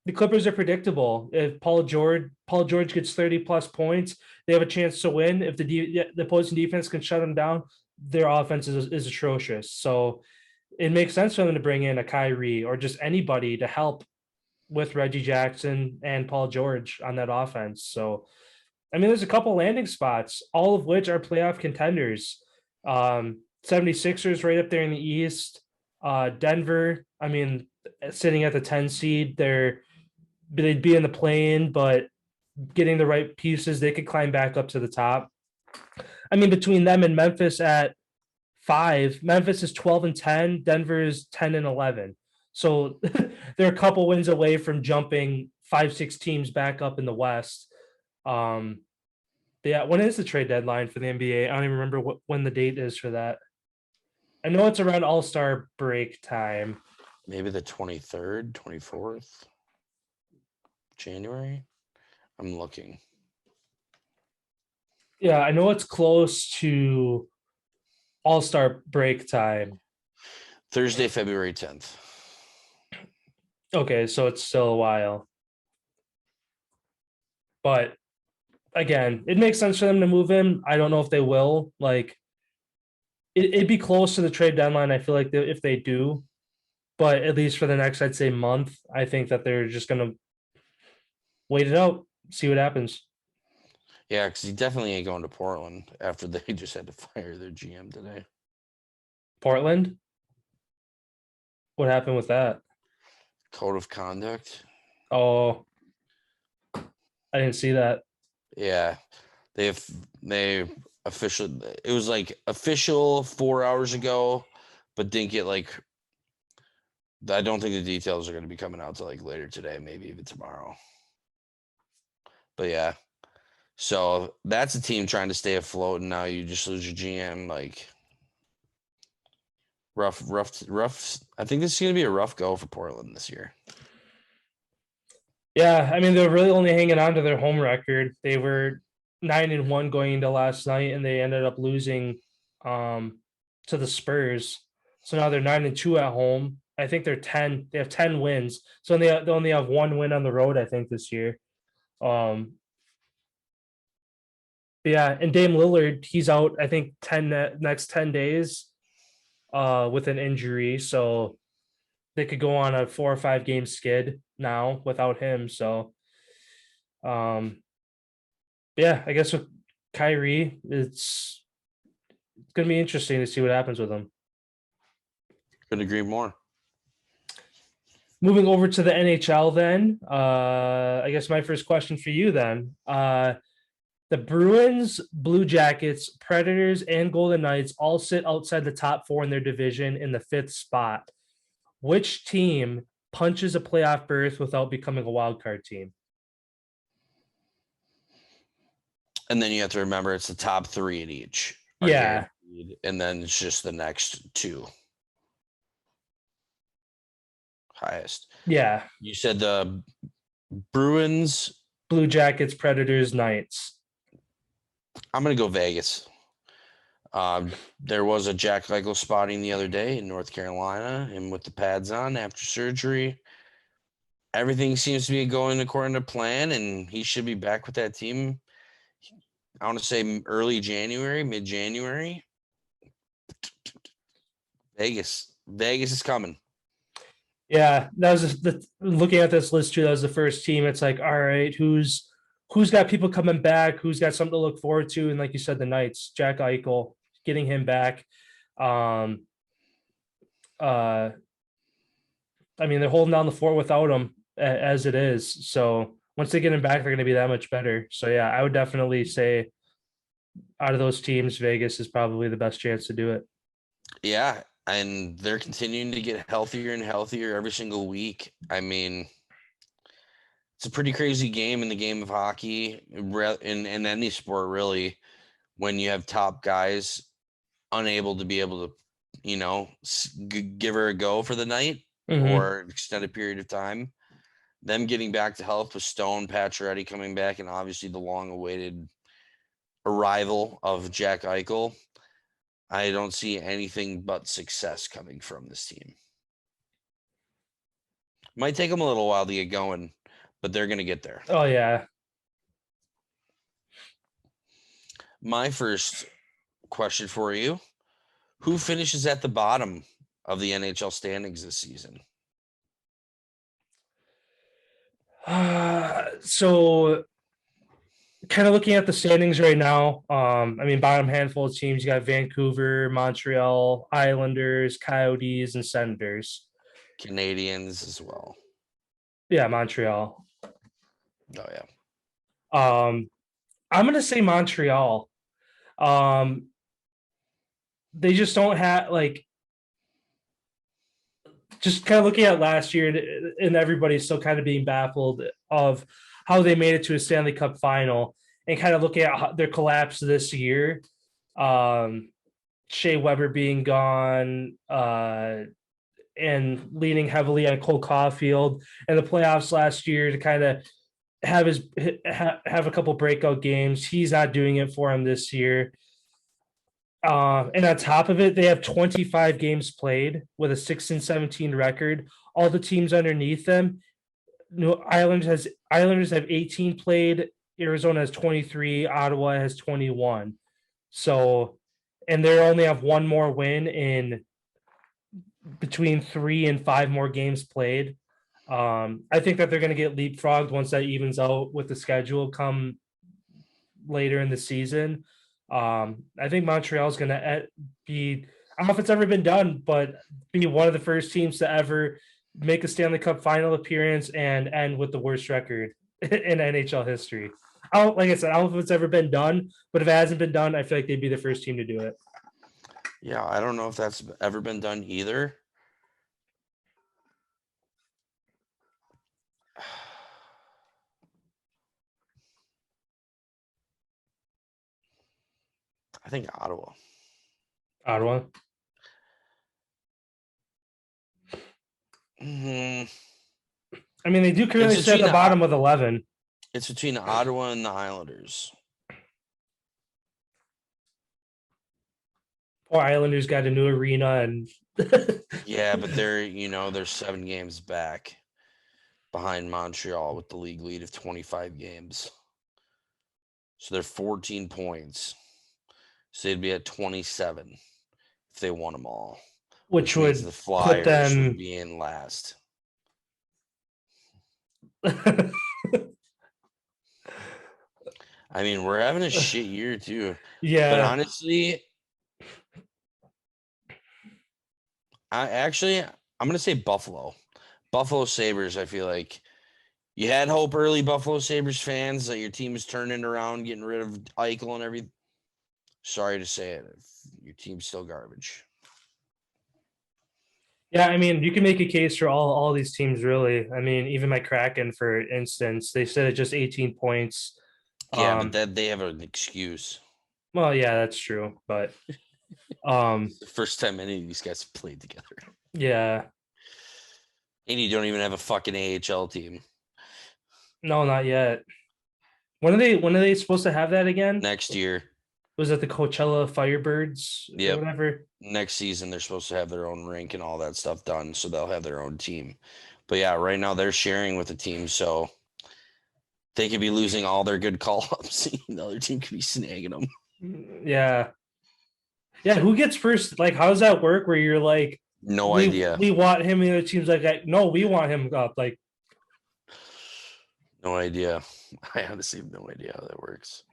the Clippers are predictable. If Paul George gets 30+ points, they have a chance to win. If the opposing defense can shut them down, their offense is atrocious. So it makes sense for them to bring in a Kyrie or just anybody to help with Reggie Jackson and Paul George on that offense. So, I mean, there's a couple landing spots, all of which are playoff contenders. 76ers right up there in the East. Denver, I mean, sitting at the 10 seed, they'd be in the play-in, but getting the right pieces, they could climb back up to the top. I mean, between them and Memphis at 5, Memphis is 12-10, Denver is 10-11. So they're a couple wins away from jumping 5-6 teams back up in the West. Yeah, when is the trade deadline for the NBA? I don't even remember when the date is for that. I know it's around All-Star break time. Maybe the 23rd, 24th January. I'm looking. Yeah, I know it's close to All-Star break time. Thursday, February 10th. Okay, so it's still a while. But again, it makes sense for them to move him. I don't know if they will. Like, it'd be close to the trade deadline, I feel like, if they do. But at least for the next, I'd say, month, I think that they're just going to wait it out, see what happens. Yeah, because he definitely ain't going to Portland after they just had to fire their GM today. Portland? What happened with that? Code of conduct. Oh, I didn't see that. Yeah, they officially, it was like official 4 hours ago, but didn't get like, I don't think the details are going to be coming out till like later today, maybe even tomorrow. But yeah, so that's a team trying to stay afloat, and now you just lose your GM. Like rough. I think this is going to be a rough go for Portland this year. Yeah, I mean, they're really only hanging on to their home record. They were 9-1 going into last night, and they ended up losing to the Spurs. So now they're 9-2 at home. I think they're 10. They have 10 wins. So they only have 1 win on the road, I think, this year. Yeah, and Dame Lillard, he's out, I think, next 10 days with an injury. So they could go on a 4 or 5 game skid now without him. So, yeah, I guess with Kyrie, it's going to be interesting to see what happens with him. Couldn't agree more. Moving over to the NHL then, I guess my first question for you then. The Bruins, Blue Jackets, Predators, and Golden Knights all sit outside the top 4 in their division in the 5th spot. Which team punches a playoff berth without becoming a wild card team? And then you have to remember it's the top 3 in each. Yeah. And then it's just the next 2 highest. Yeah. You said the Bruins, Blue Jackets, Predators, Knights. I'm going to go Vegas. There was a Jack Eichel spotting the other day in North Carolina, and with the pads on after surgery, everything seems to be going according to plan, and he should be back with that team. I want to say early January, mid-January. Vegas is coming. Yeah, that was looking at this list too. That was the first team. It's like, all right, who's who's got people coming back, who's got something to look forward to, and like you said, the Knights, Jack Eichel, getting him back. I mean, they're holding down the fort without him as it is. So once they get him back, they're going to be that much better. So yeah, I would definitely say out of those teams, Vegas is probably the best chance to do it. Yeah, and they're continuing to get healthier and healthier every single week. I mean, it's a pretty crazy game in the game of hockey, in any sport really, when you have top guys unable to be able to, give her a go for the night or an extended period of time. Them getting back to health with Stone, Pacioretty coming back, and obviously the long-awaited arrival of Jack Eichel. I don't see anything but success coming from this team. Might take them a little while to get going, but they're going to get there. Oh, yeah. My first question for you, who finishes at the bottom of the NHL standings this season? So kind of looking at the standings right now, I mean, bottom handful of teams, you got Vancouver, Montreal, Islanders, Coyotes, and Senators. Canadians as well. Yeah, Montreal. Oh, yeah. I'm going to say Montreal. They just don't have, like, just kind of looking at last year, and everybody's still kind of being baffled of how they made it to a Stanley Cup final, and kind of looking at their collapse this year. Shea Weber being gone, and leaning heavily on Cole Caulfield in the playoffs last year to kind of have a couple breakout games. He's not doing it for him this year. And on top of it, they have 25 games played with a 6-17 record. All the teams underneath them, Islanders have 18 played. Arizona has 23. Ottawa has 21. So, and they only have one more win in between 3 and 5 more games played. I think that they're going to get leapfrogged once that evens out with the schedule come later in the season. I think Montreal is going to be, I don't know if it's ever been done, but be one of the first teams to ever make a Stanley Cup final appearance and end with the worst record in NHL history. Like I said, I don't know if it's ever been done, but if it hasn't been done, I feel like they'd be the first team to do it. Yeah, I don't know if that's ever been done either. I think Ottawa. Ottawa. Mm-hmm. I mean, they do currently sit at the bottom with 11. It's between Ottawa and the Islanders. Poor Islanders got a new arena and yeah, but they're 7 games back behind Montreal with the league lead of 25 games. So they're 14 points. So they'd be at 27 if they won them all. Which would the Flyers would be in last. I mean, we're having a shit year too. Yeah. But honestly, I'm going to say Buffalo. Buffalo Sabres, I feel like you had hope early, Buffalo Sabres fans, that your team is turning around, getting rid of Eichel and everything. Sorry to say it. Your team's still garbage. Yeah, I mean, you can make a case for all these teams, really. I mean, even my Kraken, for instance, they said it's just 18 points. Yeah, but they have an excuse. Well, yeah, that's true. But the first time any of these guys have played together. Yeah. And you don't even have a fucking AHL team. No, not yet. When are they supposed to have that again? Next year. Was it the Coachella Firebirds or whatever? Next season, they're supposed to have their own rink and all that stuff done, so they'll have their own team. But yeah, right now they're sharing with the team, so they could be losing all their good call-ups. The other team could be snagging them. Yeah. Yeah, who gets first? Like, how does that work where you're like, no idea. We want him, and the other team's like, no, we want him up. Like, No idea. I honestly have no idea how that works.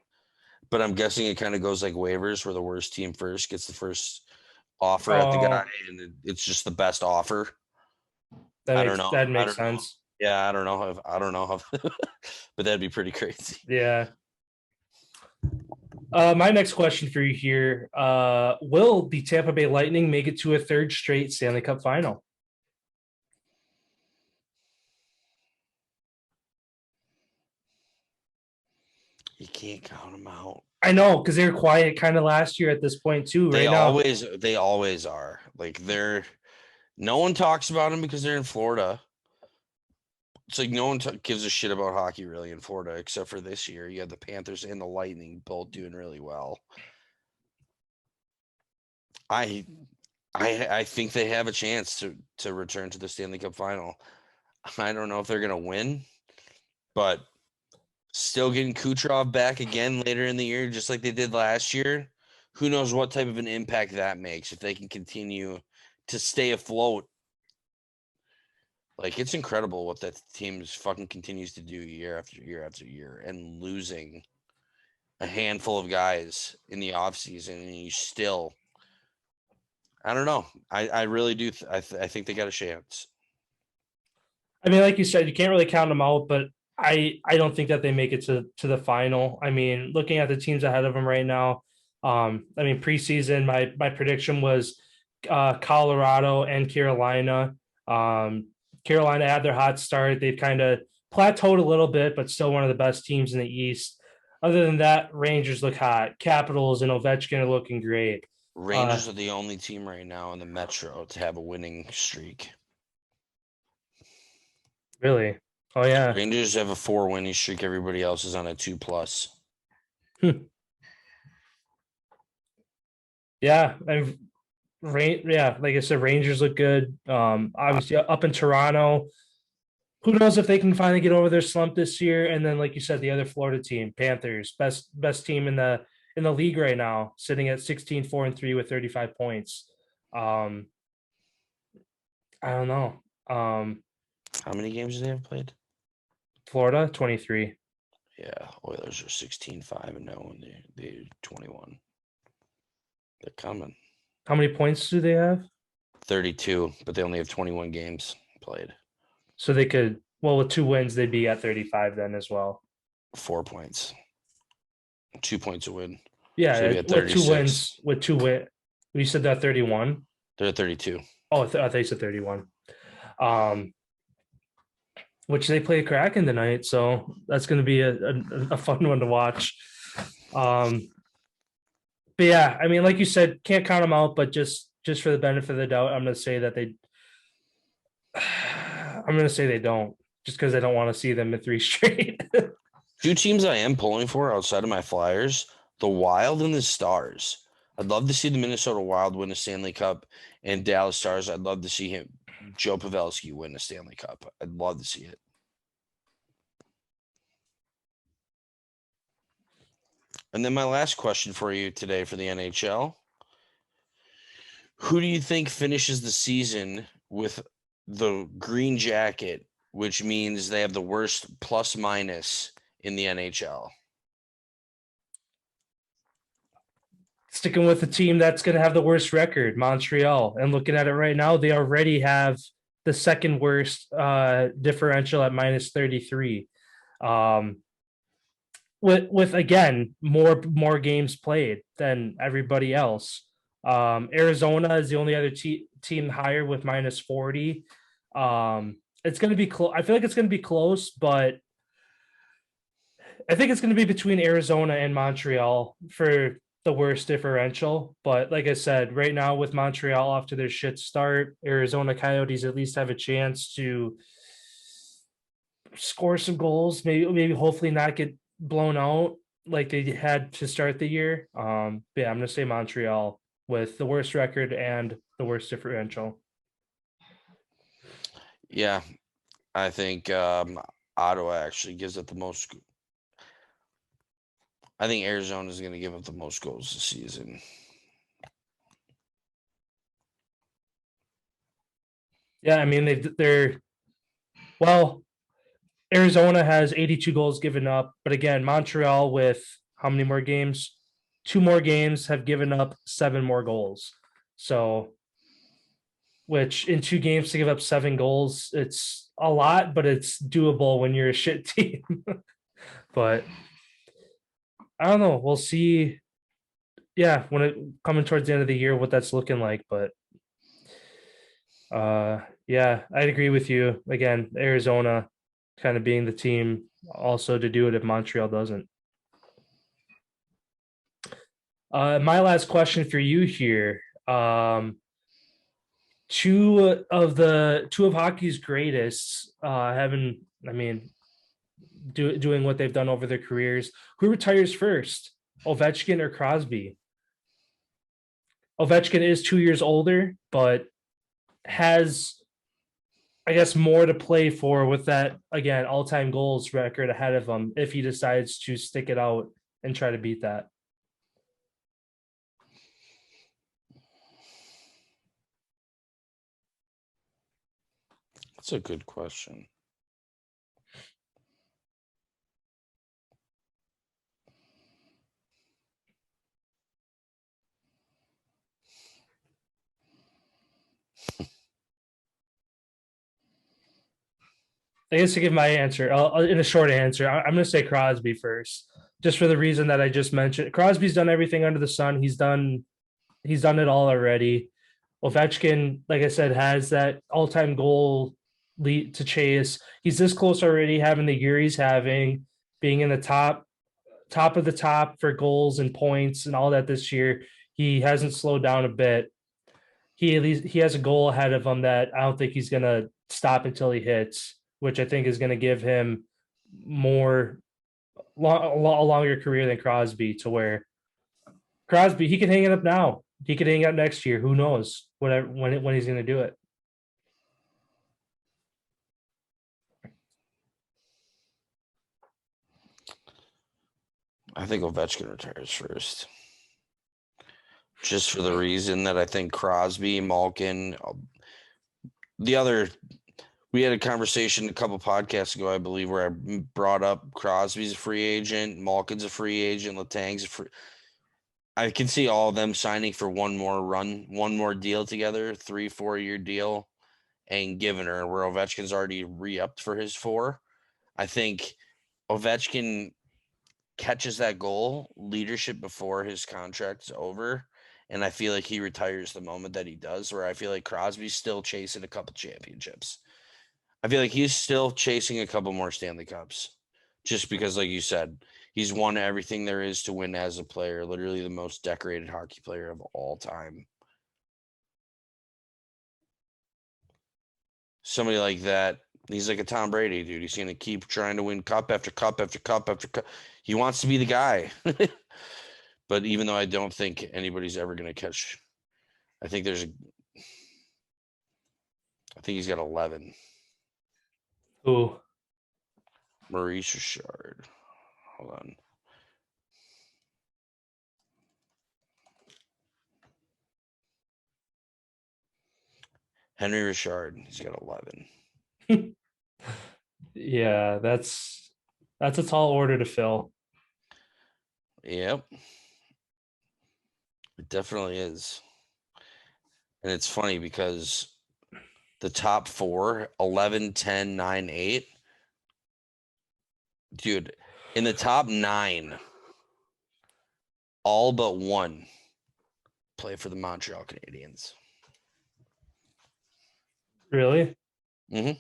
But I'm guessing it kind of goes like waivers, where the worst team first gets the first offer at the guy, and it's just the best offer. I don't know. That I makes don't know. sense. Yeah, I don't know how, but that'd be pretty crazy. Yeah. My next question for you here: will the Tampa Bay Lightning make it to a third straight Stanley Cup final? You can't count them out. I know, because they were quiet kind of last year at this point too. They Right now, always are. Like no one talks about them because they're in Florida. It's like no one gives a shit about hockey really in Florida, except for this year. You had the Panthers and the Lightning both doing really well. I think they have a chance to return to the Stanley Cup final. I don't know if they're gonna win, but still getting Kucherov back again later in the year, just like they did last year. Who knows what type of an impact that makes if they can continue to stay afloat. Like, it's incredible what that team fucking continues to do year after year after year, and losing a handful of guys in the offseason, and you still, I don't know. I really do. I think they got a chance. I mean, like you said, you can't really count them out, but I don't think that they make it to the final. I mean, looking at the teams ahead of them right now, I mean, preseason, my prediction was Colorado and Carolina. Carolina had their hot start. They've kind of plateaued a little bit, but still one of the best teams in the East. Other than that, Rangers look hot. Capitals and Ovechkin are looking great. Rangers are the only team right now in the Metro to have a winning streak. Really? Oh, yeah. Rangers have a 4 winning streak. Everybody else is on a 2+. Yeah. Like I said, Rangers look good. Obviously, up in Toronto, who knows if they can finally get over their slump this year? And then, like you said, the other Florida team, Panthers, best team in the league right now, sitting at 16-4-3 with 35 points. I don't know. How many games do they have played? Florida 23. Yeah, Oilers are 16-5-0, and they're 21. They're coming. How many points do they have? 32, but they only have 21 games played. So they could, well, with 2 wins, they'd be at 35 then as well. 4 points. 2 points a win. Yeah, So with 2 wins, you said that 31? They're at 32. Oh, I thought you said 31. Which they play Kraken tonight, so that's going to be a fun one to watch. But yeah, I mean, like you said, can't count them out, but just for the benefit of the doubt, I'm going to say that I'm going to say they don't, just because I don't want to see them at 3 straight. 2 teams I am pulling for outside of my Flyers, the Wild and the Stars. I'd love to see the Minnesota Wild win a Stanley Cup, and Dallas Stars, I'd love to see Joe Pavelski win a Stanley Cup. I'd love to see it. And then my last question for you today for the NHL. Who do you think finishes the season with the green jacket, which means they have the worst plus-minus in the NHL? Sticking with the team that's going to have the worst record, Montreal. And looking at it right now, they already have the second worst differential at minus 33. With again, more games played than everybody else. Arizona is the only other team higher with minus 40. It's going to be close. I feel like it's going to be close, but I think it's going to be between Arizona and Montreal for the worst differential. But like I said, right now with Montreal off to their shit start, Arizona Coyotes at least have a chance to score some goals, maybe hopefully not get blown out like they had to start the year. But yeah, I'm going to say Montreal with the worst record and the worst differential. Yeah, I think Ottawa actually gives up the most. I think Arizona is going to give up the most goals this season. Yeah, I mean they're well. Arizona has 82 goals given up, but again, Montreal with how many more games? 2 more games have given up 7 more goals. So, which in 2 games to give up 7 goals, it's a lot, but it's doable when you're a shit team. But I don't know. We'll see. Yeah, when it coming towards the end of the year, what that's looking like. But yeah, I'd agree with you. Again, Arizona kind of being the team also to do it if Montreal doesn't. My last question for you here. Two of hockey's greatest doing what they've done over their careers. Who retires first, Ovechkin or Crosby? Ovechkin is 2 years older, but has, I guess, more to play for with that, again, all-time goals record ahead of him if he decides to stick it out and try to beat that. That's a good question. I guess to give my answer, in a short answer, I'm going to say Crosby first, just for the reason that I just mentioned. Crosby's done everything under the sun. He's done it all already. Ovechkin, like I said, has that all-time goal lead to chase. He's this close already, having the year he's having, being in the top of the top for goals and points and all that this year. He hasn't slowed down a bit. He has a goal ahead of him that I don't think he's gonna stop until he hits, which I think is gonna give him a longer career than Crosby, to where Crosby, he can hang it up now. He could hang up next year. Who knows when he's going to do it? I think Ovechkin retires first. Just for the reason that I think Crosby, Malkin, we had a conversation a couple podcasts ago, I believe, where I brought up Crosby's a free agent, Malkin's a free agent, Letang's a free. I can see all of them signing for one more deal together, 3-4 year deal, and giving her where Ovechkin's already re-upped for his 4. I think Ovechkin catches that goal leadership before his contract's over, and I feel like he retires the moment that he does, where I feel like Crosby's still chasing a couple championships. I feel like he's still chasing a couple more Stanley Cups, just because, like you said, he's won everything there is to win as a player, literally the most decorated hockey player of all time. Somebody like that, he's like a Tom Brady, dude. He's going to keep trying to win cup after cup after cup after cup. He wants to be the guy. But even though I don't think anybody's ever going to catch, I think he's got 11. Who? Maurice Richard. Hold on. Henry Richard. He's got 11. Yeah, that's a tall order to fill. Yep. It definitely is. And it's funny because the top 4, 11, 10, 9, 8. Dude, in the top 9, all but one play for the Montreal Canadiens. Really? Mm-hmm.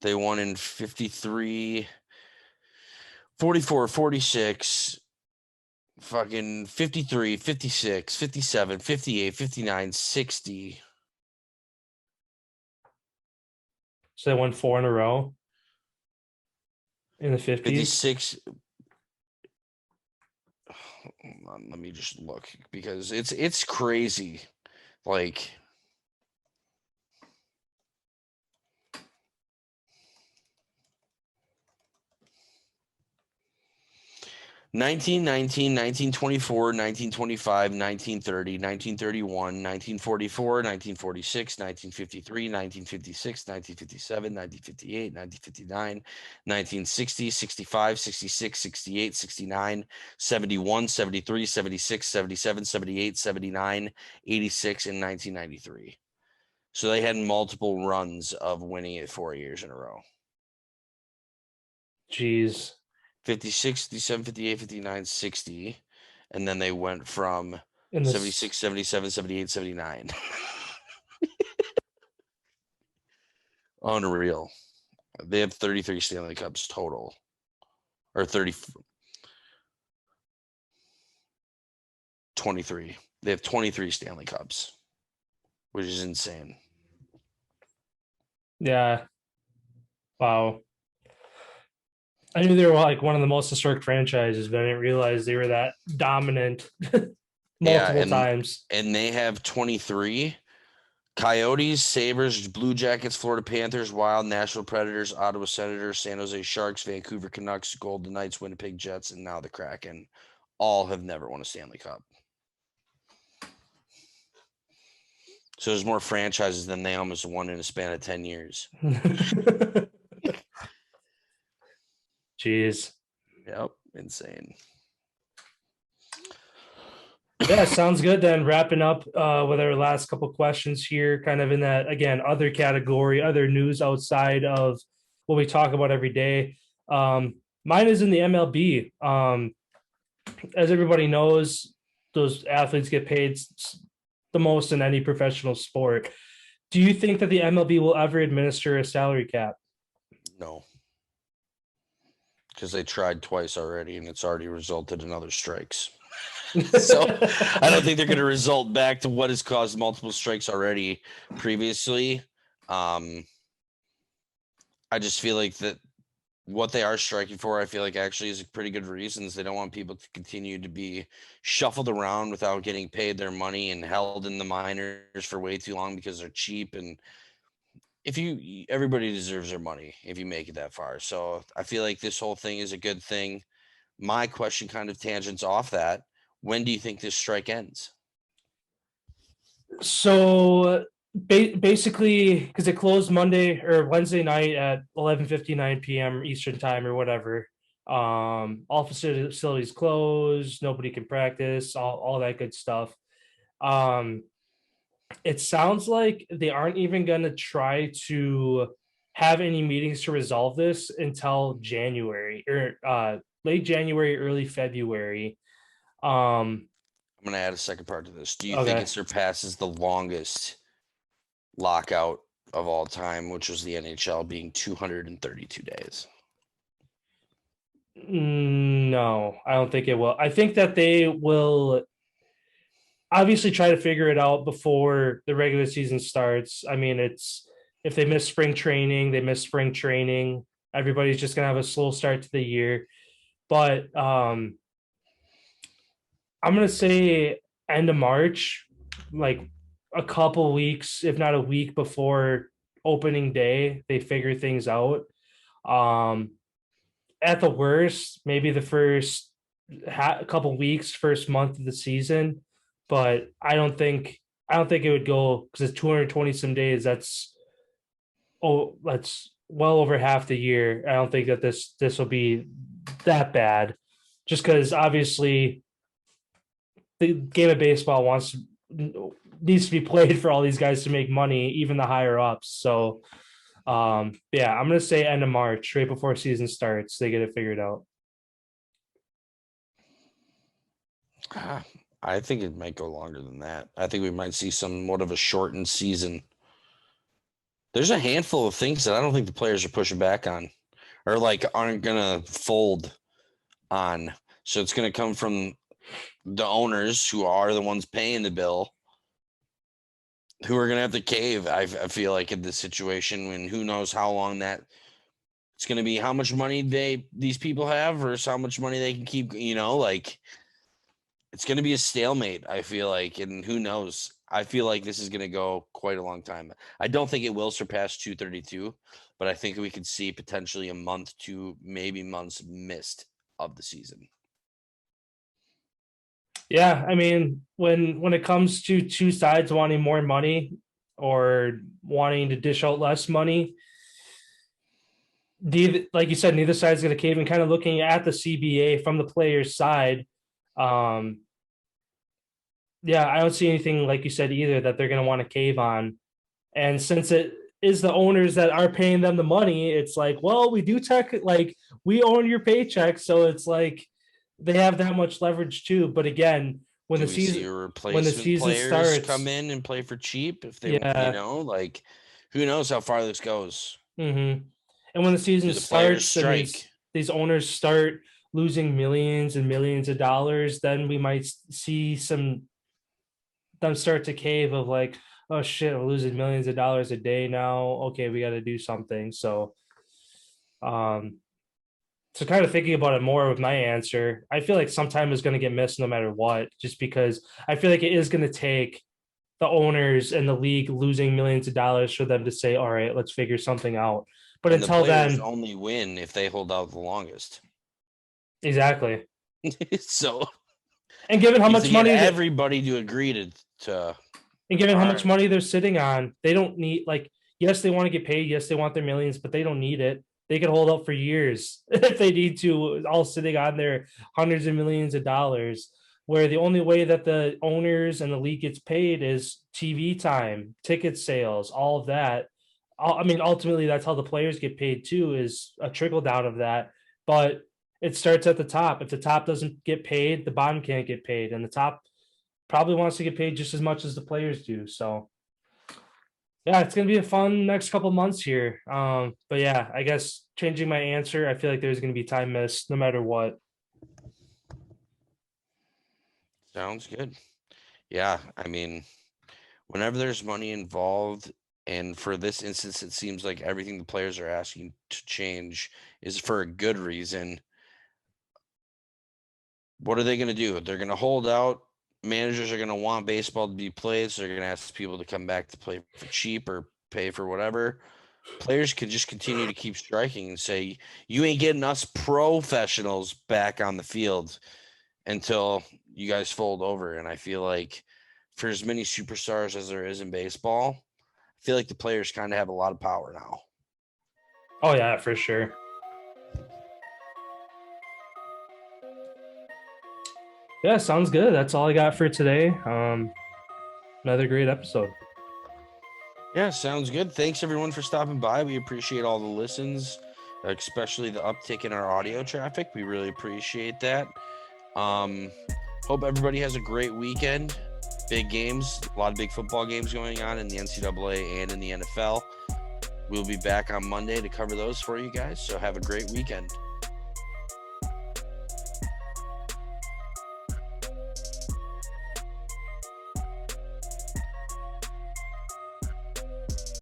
They won in 53, 44, 46, fucking 53, 56, 57, 58, 59, 60. So they won 4 in a row in the 50s. 56. Hold on, let me just look, because it's crazy. Like, 1919, 1924, 1925, 1930, 1931, 1944, 1946, 1953, 1956, 1957, 1958, 1959, 1960, 65, 66, 68, 69, 71, 73, 76, 77, 78, 79, 86, and 1993. So they had multiple runs of winning it 4 years in a row. Jeez. 56, 57, 58, 59, 60. And then they went from In this 76, 77, 78, 79. Unreal. They have 33 Stanley Cups total. Or 23. They have 23 Stanley Cups, which is insane. Yeah. Wow. I knew they were like one of the most historic franchises, but I didn't realize they were that dominant multiple times. And they have 23. Coyotes, Sabres, Blue Jackets, Florida Panthers, Wild, Nashville Predators, Ottawa Senators, San Jose Sharks, Vancouver Canucks, Golden Knights, Winnipeg Jets, and now the Kraken all have never won a Stanley Cup. So there's more franchises than they almost won in a span of 10 years. Jeez. Yep. Insane. Yeah, sounds good. Then wrapping up with our last couple questions here, kind of in that, again, other category, other news outside of what we talk about every day. Mine is in the MLB. As everybody knows, those athletes get paid the most in any professional sport. Do you think that the MLB will ever administer a salary cap? No. Because they tried twice already, and it's already resulted in other strikes. So I don't think they're going to result back to what has caused multiple strikes already previously. I just feel like that what they are striking for, I feel like actually is pretty good reasons. They don't want people to continue to be shuffled around without getting paid their money and held in the minors for way too long because they're cheap. And everybody deserves their money if you make it that far. So I feel like this whole thing is a good thing. My question kind of tangents off that. When do you think this strike ends? So basically, because it closed Monday or Wednesday night at 11:59 p.m. Eastern time or whatever. All facilities closed. Nobody can practice. All that good stuff. It sounds like they aren't even going to try to have any meetings to resolve this until January or late January, early February. I'm going to add a second part to this. Do you think it surpasses the longest lockout of all time, which was the NHL being 232 days? No, I don't think it will. I think that they will obviously try to figure it out before the regular season starts. I mean, it's if they miss spring training, they miss spring training. Everybody's just going to have a slow start to the year. But I'm going to say end of March, like a couple weeks, if not a week before opening day, they figure things out. At the worst, maybe the first couple weeks, first month of the season, but I don't think it would go because it's 220 some days. That's well over half the year. I don't think that this will be that bad, just because obviously the game of baseball needs to be played for all these guys to make money, even the higher ups. So, yeah, I'm gonna say end of March, right before season starts, they get it figured out. I think it might go longer than that. I think we might see somewhat of a shortened season. There's a handful of things that I don't think the players are pushing back on or like aren't gonna fold on. So it's gonna come from the owners who are the ones paying the bill, who are going to have to cave, I feel like, in this situation, and who knows how long that it's going to be, how much money these people have versus how much money they can keep, like it's going to be a stalemate, I feel like, and who knows. I feel like this is going to go quite a long time. I don't think it will surpass 232, but I think we could see potentially a month to maybe months missed of the season. Yeah, I mean, when it comes to two sides wanting more money or wanting to dish out less money, like you said, neither side's going to cave. And kind of looking at the CBA from the players' side, um, yeah, I don't see anything like you said either that they're going to want to cave on. And since it is the owners that are paying them the money, it's like, well, we do we own your paycheck, so it's like they have that much leverage too. But again, when Do the we see season replacement players starts, come in and play for cheap if they, yeah, who knows how far this goes? and when the season Do the players starts and strike? these owners start losing millions and millions of dollars, then we might see them start to cave of like, oh shit, we're losing millions of dollars a day now. Okay, we got to do something. So, so kind of thinking about it more with my answer, I feel like sometime is going to get missed no matter what, just because I feel like it is going to take the owners and the league losing millions of dollars for them to say, all right, let's figure something out. But And until the players then, only win if they hold out the longest. exactly. So, And given how you much have to money get everybody to agree to and given how much right. money they're sitting on, they don't need yes, they want to get paid, yes, they want their millions, but they don't need it. They could hold out for years if they need to, all sitting on their hundreds of millions of dollars. Where the only way that the owners and the league gets paid is TV time, ticket sales, all of that. I mean, ultimately, that's how the players get paid too, is a trickle down of that. But it starts at the top. If the top doesn't get paid, the bottom can't get paid, and the top probably wants to get paid just as much as the players do. So yeah, it's gonna be a fun next couple months here. But yeah, I guess changing my answer, I feel like there's gonna be time missed no matter what. Sounds good. Yeah, I mean, whenever there's money involved, and for this instance, it seems like everything the players are asking to change is for a good reason. What are they going to do? They're going to hold out. Managers are going to want baseball to be played, so they're going to ask people to come back to play for cheap or pay for whatever. Players could just continue to keep striking and say, you ain't getting us professionals back on the field until you guys fold over. And I feel like for as many superstars as there is in baseball, I feel like the players kind of have a lot of power now. Oh yeah, for sure. Yeah, sounds good. That's all I got for today. Another great episode. Yeah, sounds good. Thanks everyone for stopping by. We appreciate all the listens, especially the uptick in our audio traffic. We really appreciate that. Hope everybody has a great weekend. Big games, a lot of big football games going on in the NCAA and in the NFL. We'll be back on Monday to cover those for you guys. So have a great weekend.